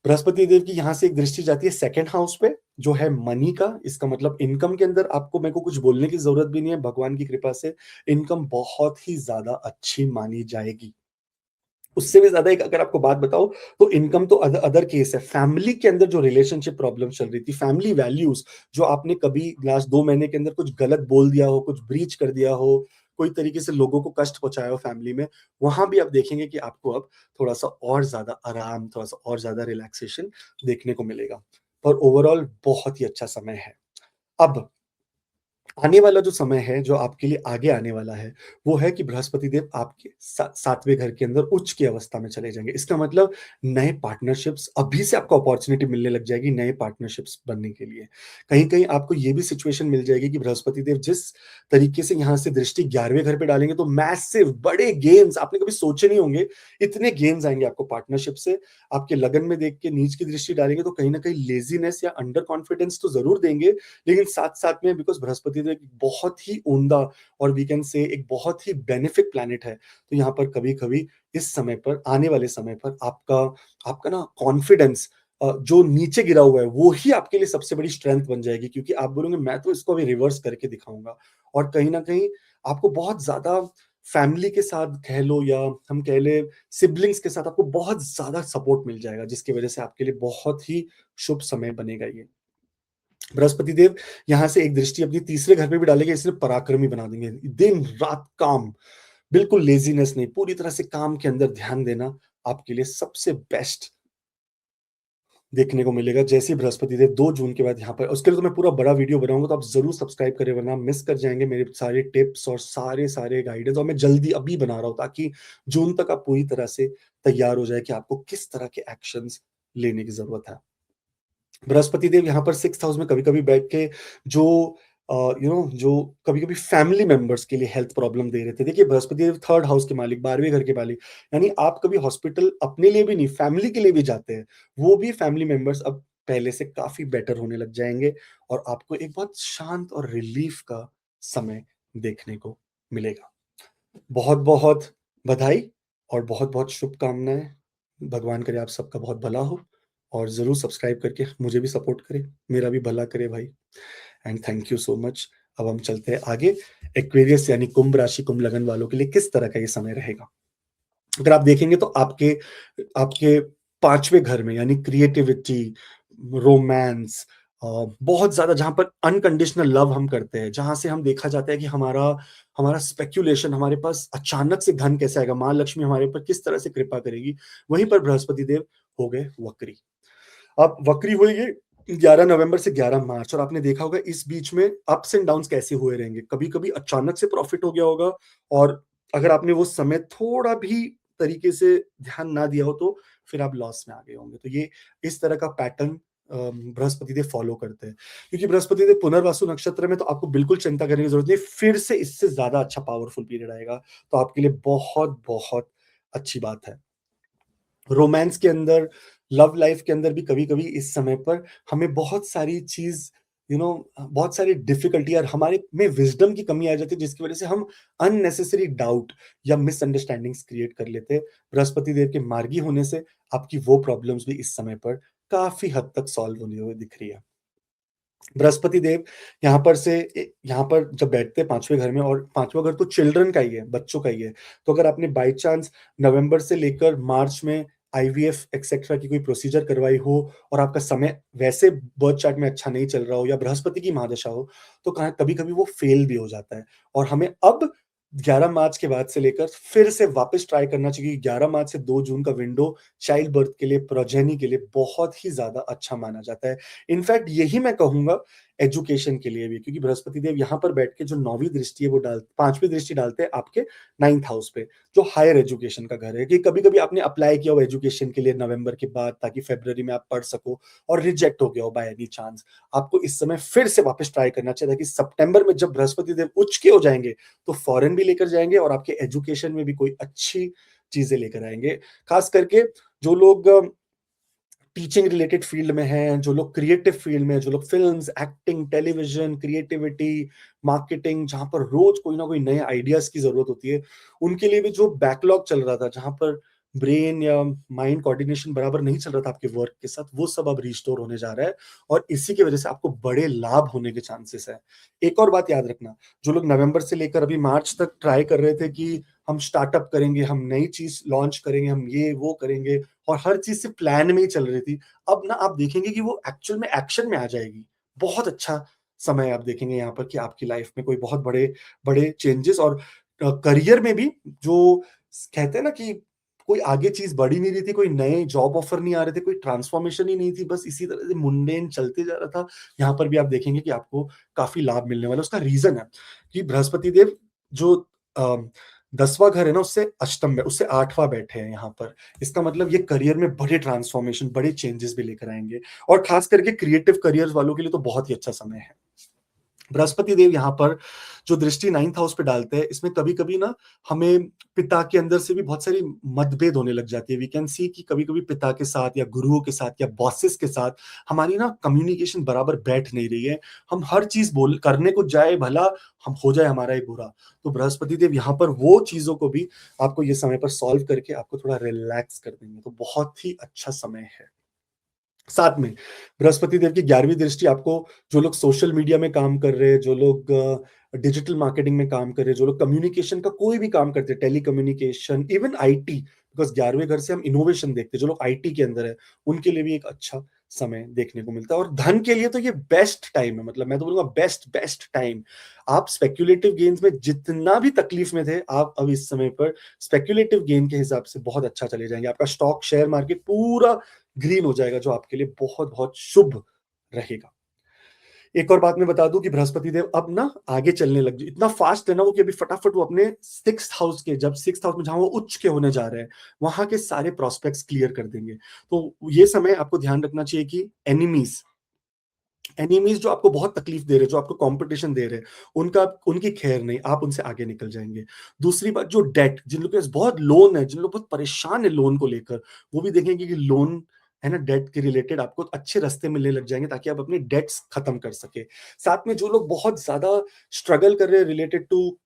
बृहस्पति देव की यहाँ से एक दृष्टि जाती है 2nd हाउस पे, जो है मनी का। इसका मतलब इनकम के अंदर आपको, मेरे को कुछ बोलने की ज़रूरत भी नहीं है, भगवान की कृपा से इनकम बहुत ही ज़्यादा अच्छी मानी जाएगी। उससे भी ज़्यादा एक अगर आपको बात बताऊँ, तो इनकम तो अदर केस है। फैमिली के अंदर जो रिलेशनशिप प्रॉब्लम चल रही थी, फैमिली वैल्यूज़, जो आपने कभी लास्ट 2 महीने के अंदर कुछ गलत बोल दिया हो, कुछ ब्रीच कर दिया हो, कोई तरीके से लोगों को कष्ट पहुँचाया हो फैमिली में, वहाँ भी आप देखेंगे कि आपको अब थोड़ा-सा और ज़्यादा आराम, थोड़ा-सा और ज़्यादा रिलैक्सेशन देखने को मिलेगा। पर ओवरऑल बहुत ही अच्छा समय है। अब आने वाला जो समय है, जो आपके लिए आगे आने वाला है, वो है कि बृहस्पति देव आपके 7वें घर के अंदर उच्च की अवस्था में चले जाएँगे। इसका मतलब नए पार्टनरशिप्स, अभी से आपको अपॉर्च्युनिटी मिलने लग जाएगी नए पार्टनरशिप्स बनने के लिए। कहीं-कहीं आपको ये भी सिचुएशन मिल जाएगी कि बृहस्पति देव जिस तरीके से यहाँ से दृष्टि 11वें घर पे डालेंगे, तो मैसिव बड़े गेन्स आपने कभी सोचे नहीं होंगे, इतने गेन्स आएँगे आपको पार्टनरशिप से। आपके लगन में देख के नीच की दृष्टि डालेंगे, तो कहीं न कहीं लेज़ीनेस या अंडर कॉन्फिडेंस तो ज़रूर देंगे, लेकिन साथ-साथ में बिकॉज़ बृहस्पति तो एक बहुत ही उम्दा, और वी कैन से एक बहुत ही बेनिफिक प्लैनेट है, तो यहाँ पर कभी-कभी इस समय पर, आने वाले समय पर आपका आपका ना कॉन्फिडेंस जो नीचे गिरा हुआ है, वो ही आपके लिए सबसे बड़ी स्ट्रेंथ बन जाएगी, क्योंकि आप बोलोगे मैं तो इसको अभी रिवर्स करके दिखाऊँगा, और कहीं न कहीं आपको बहुत ज़्यादा फैमिली के साथ कह लो, या हम कह लें सिब्लिंग्स के साथ, आपको बहुत ज़्यादा सपोर्ट मिल जाएगा, जिसकी वजह से आपके लिए बहुत ही शुभ समय बनेगा ये। बृहस्पति देव यहाँ से एक दृष्टि अपनी तीसरे घर पे भी डालेंगे, इसलिए पराक्रमी बना देंगे। दिन-रात काम, बिल्कुल लेज़ीनेस नहीं, पूरी तरह से काम के अंदर ध्यान देना आपके लिए सबसे बेस्ट देखने को मिलेगा। जैसे ही बृहस्पति देव 2 जून के बाद यहाँ पर, उसके लिए तो मैं पूरा बड़ा वीडियो बनाऊँगा, तो आप ज़रूर सब्सक्राइब करें, वरना आप मिस कर जाएँगे मेरे सारे टिप्स और सारे गाइडेंस, और मैं जल्दी अभी बना रहा हूँ, ताकि जून तक आप पूरी तरह से तैयार हो जाएँ कि आपको किस तरह के एक्शन्स लेने की ज़रूरत है। बृहस्पति देव यहाँ पर 6th हाउस में कभी-कभी बैठ के जो जो कभी-कभी फैमिली मेंबर्स के लिए हेल्थ प्रॉब्लम दे रहे थे। देखिए बृहस्पति देव 3rd हाउस के मालिक, 12वें घर के मालिक, यानी आप कभी हॉस्पिटल अपने लिए भी नहीं, फैमिली के लिए भी जाते हैं। वो भी फैमिली मेंबर्स अब पहले से काफ़ी बेटर होने लग जाएँगे और आपको एक बहुत शांत और रिलीफ का समय देखने को मिलेगा। बहुत-बहुत बधाई और बहुत-बहुत शुभकामनाएँ। भगवान करे आप सबका बहुत भला हो और ज़रूर सब्सक्राइब करके मुझे भी सपोर्ट करें, मेरा भी भला करे भाई। And thank you so much. अब हम चलते हैं आगे। एक्वेरियस यानी कुंभ राशि, कुंभ लगन वालों के लिए किस तरह का ये समय रहेगा? अगर आप देखेंगे तो आपके आपके 5वें घर में यानी क्रिएटिविटी, रोमांस, बहुत ज़्यादा जहाँ पर अनकंडीशनल लव हम करते हैं, जहाँ से हम देखा जाता है कि हमारा हमारा स्पेक्युलेशन, हमारे पास अचानक से धन कैसे आएगा, माँ लक्ष्मी हमारे ऊपर किस तरह से कृपा करेगी, वहीं पर बृहस्पति देव हो गए वक्री। अब वक्री हुए ये 11 नवंबर से 11 मार्च और आपने देखा होगा इस बीच में अप्स एंड डाउन्स कैसे हुए रहेंगे। कभी-कभी अचानक से प्रॉफिट हो गया होगा और अगर आपने वो समय थोड़ा भी तरीके से ध्यान ना दिया हो तो फिर आप लॉस में आ गए होंगे। तो ये इस तरह का पैटर्न बृहस्पति देव फॉलो करते हैं। क्योंकि बृहस्पति देव पुनर्वसु नक्षत्र में तो आपको बिल्कुल चिंता करने की ज़रूरत नहीं है। फिर से इससे ज़्यादा अच्छा पावरफुल पीरियड आएगा। तो आपके लिए बहुत-बहुत अच्छी बात है। रोमांस के अंदर, लव लाइफ के अंदर भी कभी-कभी इस समय पर हमें बहुत सारी चीज़ बहुत सारी डिफ़िकल्टी और हमारे में विज़डम की कमी आ जाती है जिसकी वज़ह से हम अननेसेसरी डाउट या मिसअंडरस्टैंडिंग्स क्रिएट कर लेते हैं। बृहस्पति देव के मार्गी होने से आपकी वो प्रॉब्लम्स भी इस समय पर काफ़ी हद तक सॉल्व होने हुए दिख रही है। बृहस्पति देव यहाँ पर जब बैठते हैं 5वें घर में और 5वां घर तो चिल्ड्रन का ही है, बच्चों का ही है। तो अगर आपने बाय चांस नवंबर से लेकर मार्च में आईवीएफ एक्सेट्रा की कोई प्रोसीजर करवाई हो और आपका समय वैसे बर्थ चार्ट में अच्छा नहीं चल रहा हो या बृहस्पति की महादशा हो, तो कहाँ कभी-कभी वो फेल भी हो जाता है। और हमें अब 11 मार्च के बाद से लेकर फिर से वापस ट्राई करना चाहिए। 11 मार्च से 2 जून का विंडो चाइल्ड बर्थ के लिए, प्रोजेनी के लिए बहुत ही ज़्यादा अच्छा माना जाता है। इनफैक्ट यही मैं कहूँगा एजुकेशन के लिए भी, क्योंकि बृहस्पति देव यहाँ पर बैठ के जो 9वीं दृष्टि है वो 5वीं दृष्टि डालते हैं आपके 9th हाउस पे, जो हायर एजुकेशन का घर है। कि कभी-कभी आपने अप्लाई किया हो एजुकेशन के लिए नवंबर के बाद ताकि फरवरी में आप पढ़ सको और रिजेक्ट हो गया हो बाय एनी चांस। आपको इस समय फिर से वापस ट्राई करना चाहिए ताकि सितंबर में जब बृहस्पति देव उच्च के हो जाएँगे, तो फॉरेन भी लेकर जाएँगे और आपके एजुकेशन में भी कोई अच्छी चीज़ें लेकर आएँगे। खास करके जो लोग टीचिंग रिलेटेड फील्ड में हैं, जो लोग क्रिएटिव फील्ड में हैं, जो लोग films, acting, television, creativity, marketing, जहाँ पर रोज़ कोई ना कोई नए आइडियाज़ की ज़रूरत होती है, उनके लिए भी जो बैकलॉग चल रहा था, जहाँ पर ब्रेन या माइंड कोऑर्डिनेशन बराबर नहीं चल रहा था आपके वर्क के साथ, वो सब अब रिस्टोर होने जा रहा है और इसी की वजह से आपको बड़े लाभ होने के चांसेस हैं। एक और बात याद रखना, जो लोग नवंबर से लेकर अभी मार्च तक ट्राई कर रहे थे कि हम स्टार्टअप करेंगे, हम नई चीज़ लॉन्च करेंगे, हम ये वो करेंगे और हर चीज़ सिर्फ़ प्लान में ही चल रही थी। अब ना आप देखेंगे कि वो एक्चुअल में एक्शन में आ जाएगी। बहुत अच्छा समय आप देखेंगे यहाँ पर कि आपकी लाइफ़ में कोई बहुत बड़े बड़े चेंजेज़ और करियर में भी जो कहते हैं ना कि कोई आगे चीज़ बढ़ ही नहीं रही थी, कोई नए जॉब ऑफ़र नहीं आ रहे थे, कोई ट्रांसफ़ॉर्मेशन ही नहीं थी, बस इसी तरह से मुंडेन चलते जा रहा था। यहाँ पर भी आप देखेंगे कि आपको काफ़ी लाभ मिलने वाला है। उसका रीज़न है कि बृहस्पति देव जो अ, 10वां घर है ना उससे अष्टम में, उससे 8वां बैठे हैं यहाँ पर। इसका मतलब ये करियर में बड़े ट्रांसफॉर्मेशन, बड़े चेंजेस भी लेकर आएँगे और खास करके क्रिएटिव करियर्स वालों के लिए तो बहुत ही अच्छा समय है। बृहस्पति देव यहाँ पर जो दृष्टि 9th हाउस पे डालते हैं, इसमें कभी-कभी ना हमें पिता के अंदर से भी बहुत सारी मतभेद होने लग जाती है। वी कैन सी कि कभी-कभी पिता के साथ या गुरुओं के साथ या बॉसेस के साथ हमारी ना कम्युनिकेशन बराबर बैठ नहीं रही है। हम हर चीज़ बोल करने को जाए भला, हम हो जाए हमारा ही बुरा। तो बृहस्पति देव यहाँ पर वो चीज़ों को भी आपको ये समय पर सॉल्व करके आपको थोड़ा रिलैक्स कर देंगे। तो बहुत ही अच्छा समय है। साथ में बृहस्पति देव की 11वीं दृष्टि आपको जो लोग सोशल मीडिया में काम कर रहे हैं, जो लोग डिजिटल मार्केटिंग में काम कर रहे हैं, जो लोग कम्युनिकेशन का कोई भी काम करते हैं, टेलीकम्युनिकेशन, इवन आईटी, बिकॉज़ 11वें घर से हम इनोवेशन देखते हैं, जो लोग आईटी के अंदर है, उनके लिए भी एक अच्छा समय देखने को मिलता है और धन के लिए तो ये बेस्ट टाइम है, मतलब मैं तो बोलूँगा बेस्ट बेस्ट टाइम। आप स्पेक्युलेटिव गेन्स में जितना भी तकलीफ में थे, आप अब इस समय पर स्पेक्युलेटिव गेन के हिसाब से बहुत अच्छा चले जाएँगे। आपका स्टॉक, शेयर मार्केट पूरा ग्रीन हो जाएगा, जो आपके लिए बहुत-बहुत शुभ रहेगा। एक और बात मैं बता दूँ कि बृहस्पति देव अब ना आगे चलने लग इतना फ़ास्ट है ना वो कि अभी फटाफट वो अपने 6th हाउस के जब 6th हाउस में जहाँ वो उच्च के होने जा रहे हैं, वहाँ के सारे प्रॉस्पेक्ट्स क्लियर कर देंगे। तो ये समय आपको ध्यान रखना चाहिए कि एनिमीज़ एनिमीज़ जो आपको बहुत तकलीफ दे रहे हैं, जो आपको कॉम्पिटिशन दे रहे हैं, उनकी खैर नहीं, आप उनसे आगे निकल जाएँगे। दूसरी बात, जो डेट, जिन लोगों के पास बहुत लोन है, जिन लोग बहुत परेशान है लोन को लेकर, वो भी देखेंगे कि लोन है ना, डेट के रिलेटेड आपको अच्छे रास्ते मिलने लग जाएँगे ताकि आप अपनी डेट्स खत्म कर सकें। साथ में जो लोग बहुत ज़्यादा स्ट्रगल कर रहे हैं related to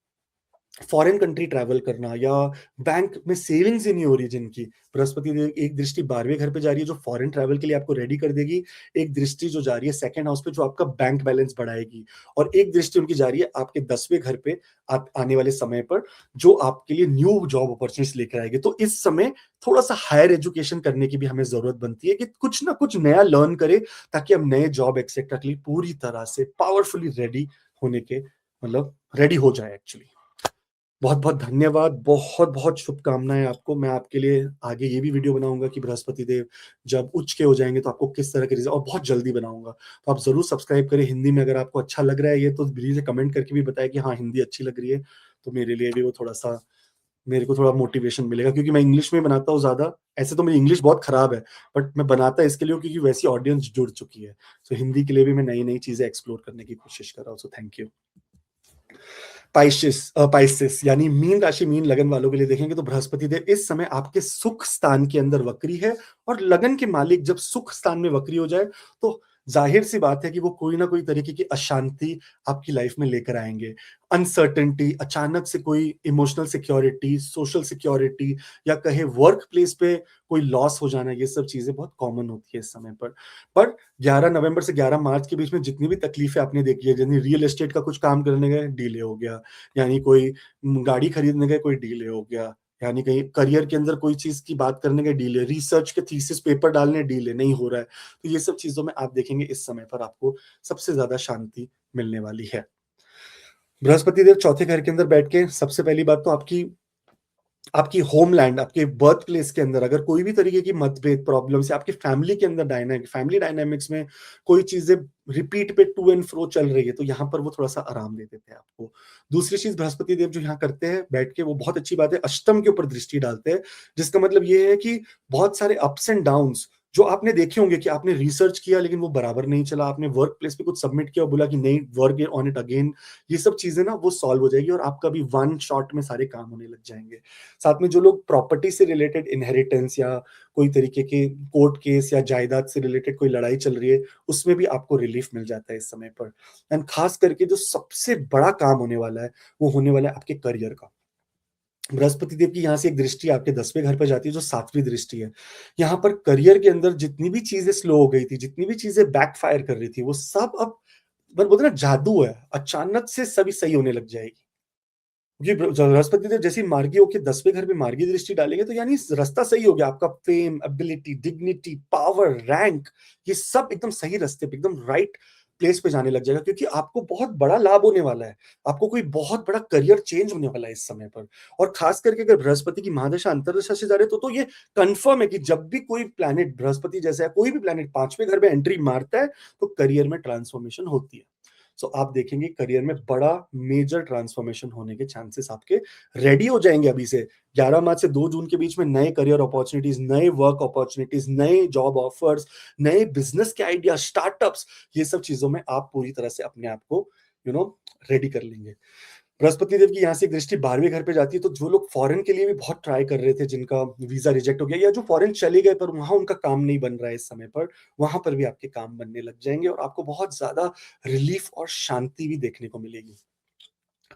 foreign country travel करना, या बैंक में सेविंग्स ही नहीं हो रही जिनकी, बृहस्पति देव एक दृष्टि 12वें घर पे जा रही है जो फॉरेन ट्रैवल के लिए आपको रेडी कर देगी। एक दृष्टि जो जा रही है सेकंड हाउस पे जो आपका बैंक बैलेंस बढ़ाएगी, और एक दृष्टि उनकी जा रही है आपके 10वें घर पे आप आने वाले समय पर, जो आपके लिए न्यू जॉब अपॉर्चुनिटीज लेकर आएगी। तो इस समय थोड़ा-सा हायर एजुकेशन करने की भी हमें ज़रूरत बनती है कि कुछ ना कुछ नया लर्न करें ताकि हम नए जॉब एटसेट्रा के लिए पूरी तरह से पावरफुली रेडी होने के मतलब रेडी हो जाए एक्चुअली। बहुत-बहुत धन्यवाद, बहुत-बहुत शुभकामनाएँ आपको। मैं आपके लिए आगे ये भी वीडियो बनाऊँगा कि बृहस्पति देव जब उच्च के हो जाएँगे तो आपको किस तरह के और बहुत जल्दी बनाऊँगा। तो आप ज़रूर सब्सक्राइब करें हिंदी में, अगर आपको अच्छा लग रहा है ये तो प्लीज़ कमेंट करके भी बताएँ कि हाँ, हिंदी अच्छी लग रही है। तो मेरे लिए भी वो थोड़ा-सा मेरे को थोड़ा मोटिवेशन मिलेगा, क्योंकि मैं इंग्लिश में बनाता हूँ ज़्यादा। ऐसे तो मेरी इंग्लिश बहुत खराब है, बट मैं बनाता इसके लिए हूँ क्योंकि वैसी ऑडियंस जुड़ चुकी है। सो हिंदी के लिए भी मैं नई-नई चीज़ें एक्सप्लोर करने की कोशिश कर रहा हूँ। So thank you. पाइसेस यानी मीन राशि, मीन लगन वालों के लिए देखेंगे तो बृहस्पति देव इस समय आपके सुख स्थान के अंदर वक्री है, और लगन के मालिक जब सुख स्थान में वक्री हो जाए तो जाहिर सी बात है कि वो कोई ना कोई तरीके की अशांति आपकी लाइफ में लेकर आएंगे। अनसर्टेनिटी, अचानक से कोई इमोशनल सिक्योरिटी, सोशल सिक्योरिटी, या कहे वर्क प्लेस पे कोई लॉस हो जाना, ये सब चीजें बहुत कॉमन होती है इस समय पर 11 नवंबर से 11 मार्च के बीच में जितनी भी तकलीफें आपने देखी है, यानी रियल एस्टेट का कुछ काम करने गए डिले हो गया, यानी कोई गाड़ी खरीदने गए कोई डिले हो गया, यानी कहीं करियर के अंदर कोई चीज की बात करने गए डिले, रिसर्च के थीसिस पेपर डालने डिले नहीं हो रहा है, तो ये सब चीजों में आप देखेंगे इस समय पर आपको सबसे ज्यादा शांति मिलने वाली है। बृहस्पति देव चौथे घर के अंदर बैठ के सबसे पहली बात तो आपकी आपकी होमलैंड, आपके बर्थ प्लेस के अंदर अगर कोई भी तरीके की मतभेद, प्रॉब्लम्स, या आपकी फैमिली के अंदर फैमिली डायनामिक्स में कोई चीजें रिपीट पे टू एंड फ्रो चल रही है, तो यहाँ पर वो थोड़ा सा आराम दे देते हैं आपको। दूसरी चीज बृहस्पति देव जो यहाँ करते हैं बैठ के, वो बहुत अच्छी बात है, अष्टम के ऊपर दृष्टि डालते हैं, जिसका मतलब ये है कि बहुत सारे अप्स एंड डाउन्स जो आपने देखे होंगे कि आपने रिसर्च किया लेकिन वो बराबर नहीं चला, आपने वर्क प्लेस पे कुछ सबमिट किया और बोला कि नहीं, वर्क ऑन इट अगेन, ये सब चीजें ना वो सॉल्व हो जाएगी और आपका भी वन शॉट में सारे काम होने लग जाएंगे। साथ में जो लोग प्रॉपर्टी से रिलेटेड इनहेरिटेंस या कोई तरीके के कोर्ट केस या जायदाद से रिलेटेड कोई लड़ाई चल रही है, उसमें भी आपको रिलीफ मिल जाता है इस समय पर। एंड खास करके जो सबसे बड़ा काम होने वाला है, वो होने वाला है आपके करियर का। बृहस्पति देव की यहाँ से एक दृष्टि आपके 10वें घर पर जाती है जो 7वीं दृष्टि है। यहाँ पर करियर के अंदर जितनी भी चीजें स्लो हो गई थी, जितनी भी चीजें बैकफायर कर रही थी, वो सब अब बोलते हैं ना जादू है, अचानक से सभी सही होने लग जाएगी। जी, बृहस्पति देव जैसे ही मार्गी होके 10वें घर में मार्गी दृष्टि डालेंगे तो यानी रास्ता सही हो गया, आपका fame, ability, dignity, power, rank, ये सब एकदम सही रास्ते पे, एकदम राइट प्लेस पे जाने लग जाएगा, क्योंकि आपको बहुत बड़ा लाभ होने वाला है। आपको कोई बहुत बड़ा करियर चेंज होने वाला है इस समय पर। और खास करके अगर बृहस्पति की महादशा अंतर्दशा से जा रहे तो ये कंफर्म है कि जब भी कोई प्लैनेट बृहस्पति जैसा है, कोई भी प्लैनेट 5वें घर में एंट्री मारता है तो करियर में ट्रांसफॉर्मेशन होती है। सो आप देखेंगे करियर में बड़ा मेजर ट्रांसफॉर्मेशन होने के चांसेस आपके रेडी हो जाएंगे अभी से। 11 मार्च से 2 जून के बीच में नए करियर अपॉर्चुनिटीज, नए वर्क अपॉर्चुनिटीज, नए जॉब ऑफर्स, नए बिजनेस के आइडिया, स्टार्टअप्स, ये सब चीजों में आप पूरी तरह से अपने आप को रेडी कर लेंगे। बृहस्पति देव की यहाँ से एक दृष्टि 12वें घर पे जाती है, तो जो लोग फॉरेन के लिए भी बहुत ट्राई कर रहे थे, जिनका वीजा रिजेक्ट हो गया, या जो फॉरेन चले गए पर वहां उनका काम नहीं बन रहा है इस समय पर, वहां पर भी आपके काम बनने लग जाएंगे और आपको बहुत ज्यादा रिलीफ और शांति भी देखने को मिलेगी।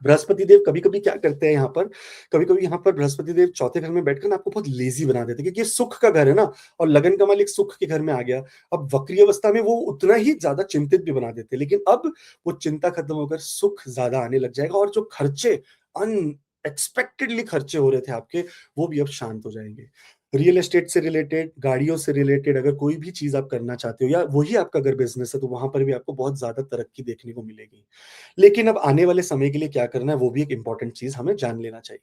बृहस्पति देव कभी-कभी क्या करते हैं यहाँ पर, कभी-कभी यहाँ पर बृहस्पति देव चौथे घर में बैठकर ना आपको बहुत लेज़ी बना देते हैं, क्योंकि ये सुख का घर है ना, और लगन का मालिक सुख के घर में आ गया। अब वक्री अवस्था में वो उतना ही ज़्यादा चिंतित भी बना देते हैं, लेकिन अब वो चिंता खत्म होकर सुख ज़्यादा आने लग जाएगा, और जो खर्चे अनएक्सपेक्टेडली खर्चे हो रहे थे आपके, वो भी अब शांत हो जाएँगे। रियल एस्टेट से रिलेटेड, गाड़ियों से रिलेटेड अगर कोई भी चीज़ आप करना चाहते हो, या वही आपका अगर बिज़नेस है, तो वहाँ पर भी आपको बहुत ज़्यादा तरक्की देखने को मिलेगी। लेकिन अब आने वाले समय के लिए क्या करना है, वो भी एक इंपॉर्टेंट चीज हमें जान लेना चाहिए।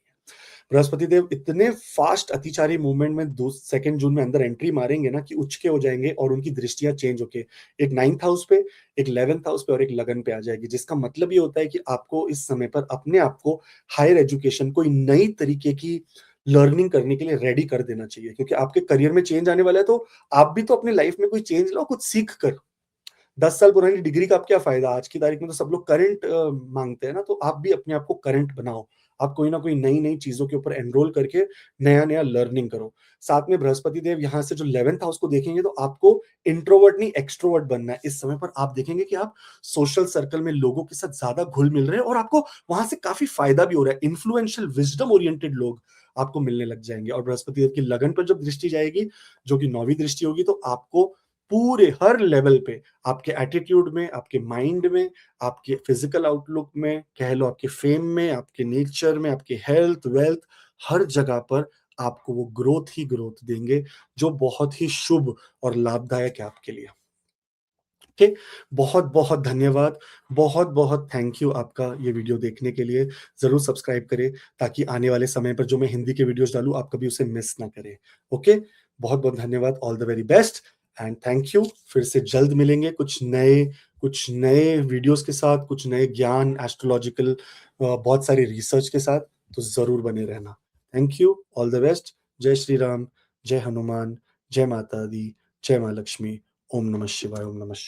बृहस्पति देव इतने फास्ट अतिचारी मूवमेंट में 2 जून में अंदर एंट्री मारेंगे ना कि उच्च के हो जाएंगे, और उनकी दृष्टियां चेंज होके एक 9th हाउस पे, एक 11th हाउस पे और एक लगन पे आ जाएगी, जिसका मतलब ये होता है कि आपको इस समय पर अपने आप को हायर एजुकेशन, कोई नई तरीके की लर्निंग करने के लिए रेडी कर देना चाहिए, क्योंकि आपके करियर में चेंज आने वाला है, तो आप भी तो अपने लाइफ में कोई चेंज लाओ कुछ सीख कर। 10 साल पुरानी डिग्री का अब क्या फ़ायदा? आज की तारीख में तो सब लोग करंट माँगते हैं ना, तो आप भी अपने आप को करंट बनाओ। आप कोई ना कोई नई-नई चीज़ों के ऊपर एनरोल करके नया-नया लर्निंग करो। साथ में बृहस्पति देव यहाँ से जो 11th हाउस को देखेंगे तो आपको इंट्रोवर्ट नहीं एक्सट्रोवर्ट बनना है। इस समय पर आप देखेंगे कि आप सोशल सर्कल में लोगों के साथ ज़्यादा घुल-मिल रहे हैं और आपको वहाँ से काफ़ी फ़ायदा भी हो रहा है। इन्फ्लुएंशियल विज़डम ओरिएंटेड लोग आपको मिलने लग जाएँगे और बृहस्पति देव की लगन पर जब दृष्टि जाएगी, जो कि 9वीं दृष्टि होगी, तो आपको पूरे हर लेवल पे आपके एटीट्यूड में, आपके माइंड में, आपके फिज़िकल आउटलुक में, कह लो आपके फेम में, आपके नेचर में, आपके हेल्थ, वेल्थ, हर जगह पर आपको वो ग्रोथ ही ग्रोथ देंगे, जो बहुत ही शुभ और लाभदायक है आपके लिए। ओके, बहुत-बहुत धन्यवाद। बहुत-बहुत थैंक यू आपका ये वीडियो देखने के लिए। ज़रूर सब्सक्राइब करें ताकि आने वाले समय पर जो मैं हिंदी के वीडियोज़ डालूँ, आप कभी उसे मिस ना करें। ओके, बहुत-बहुत धन्यवाद। All the very best and thank you. फिर से जल्द मिलेंगे कुछ नए वीडियोज़ के साथ, कुछ नए ज्ञान एस्ट्रोलॉजिकल बहुत सारी रिसर्च के साथ, तो ज़रूर बने रहना। Thank you, all the best. जय श्री राम, जय हनुमान, जय माता दी, जय माँ लक्ष्मी। ओम नमः शिवाय, ओम नमः शिवाय।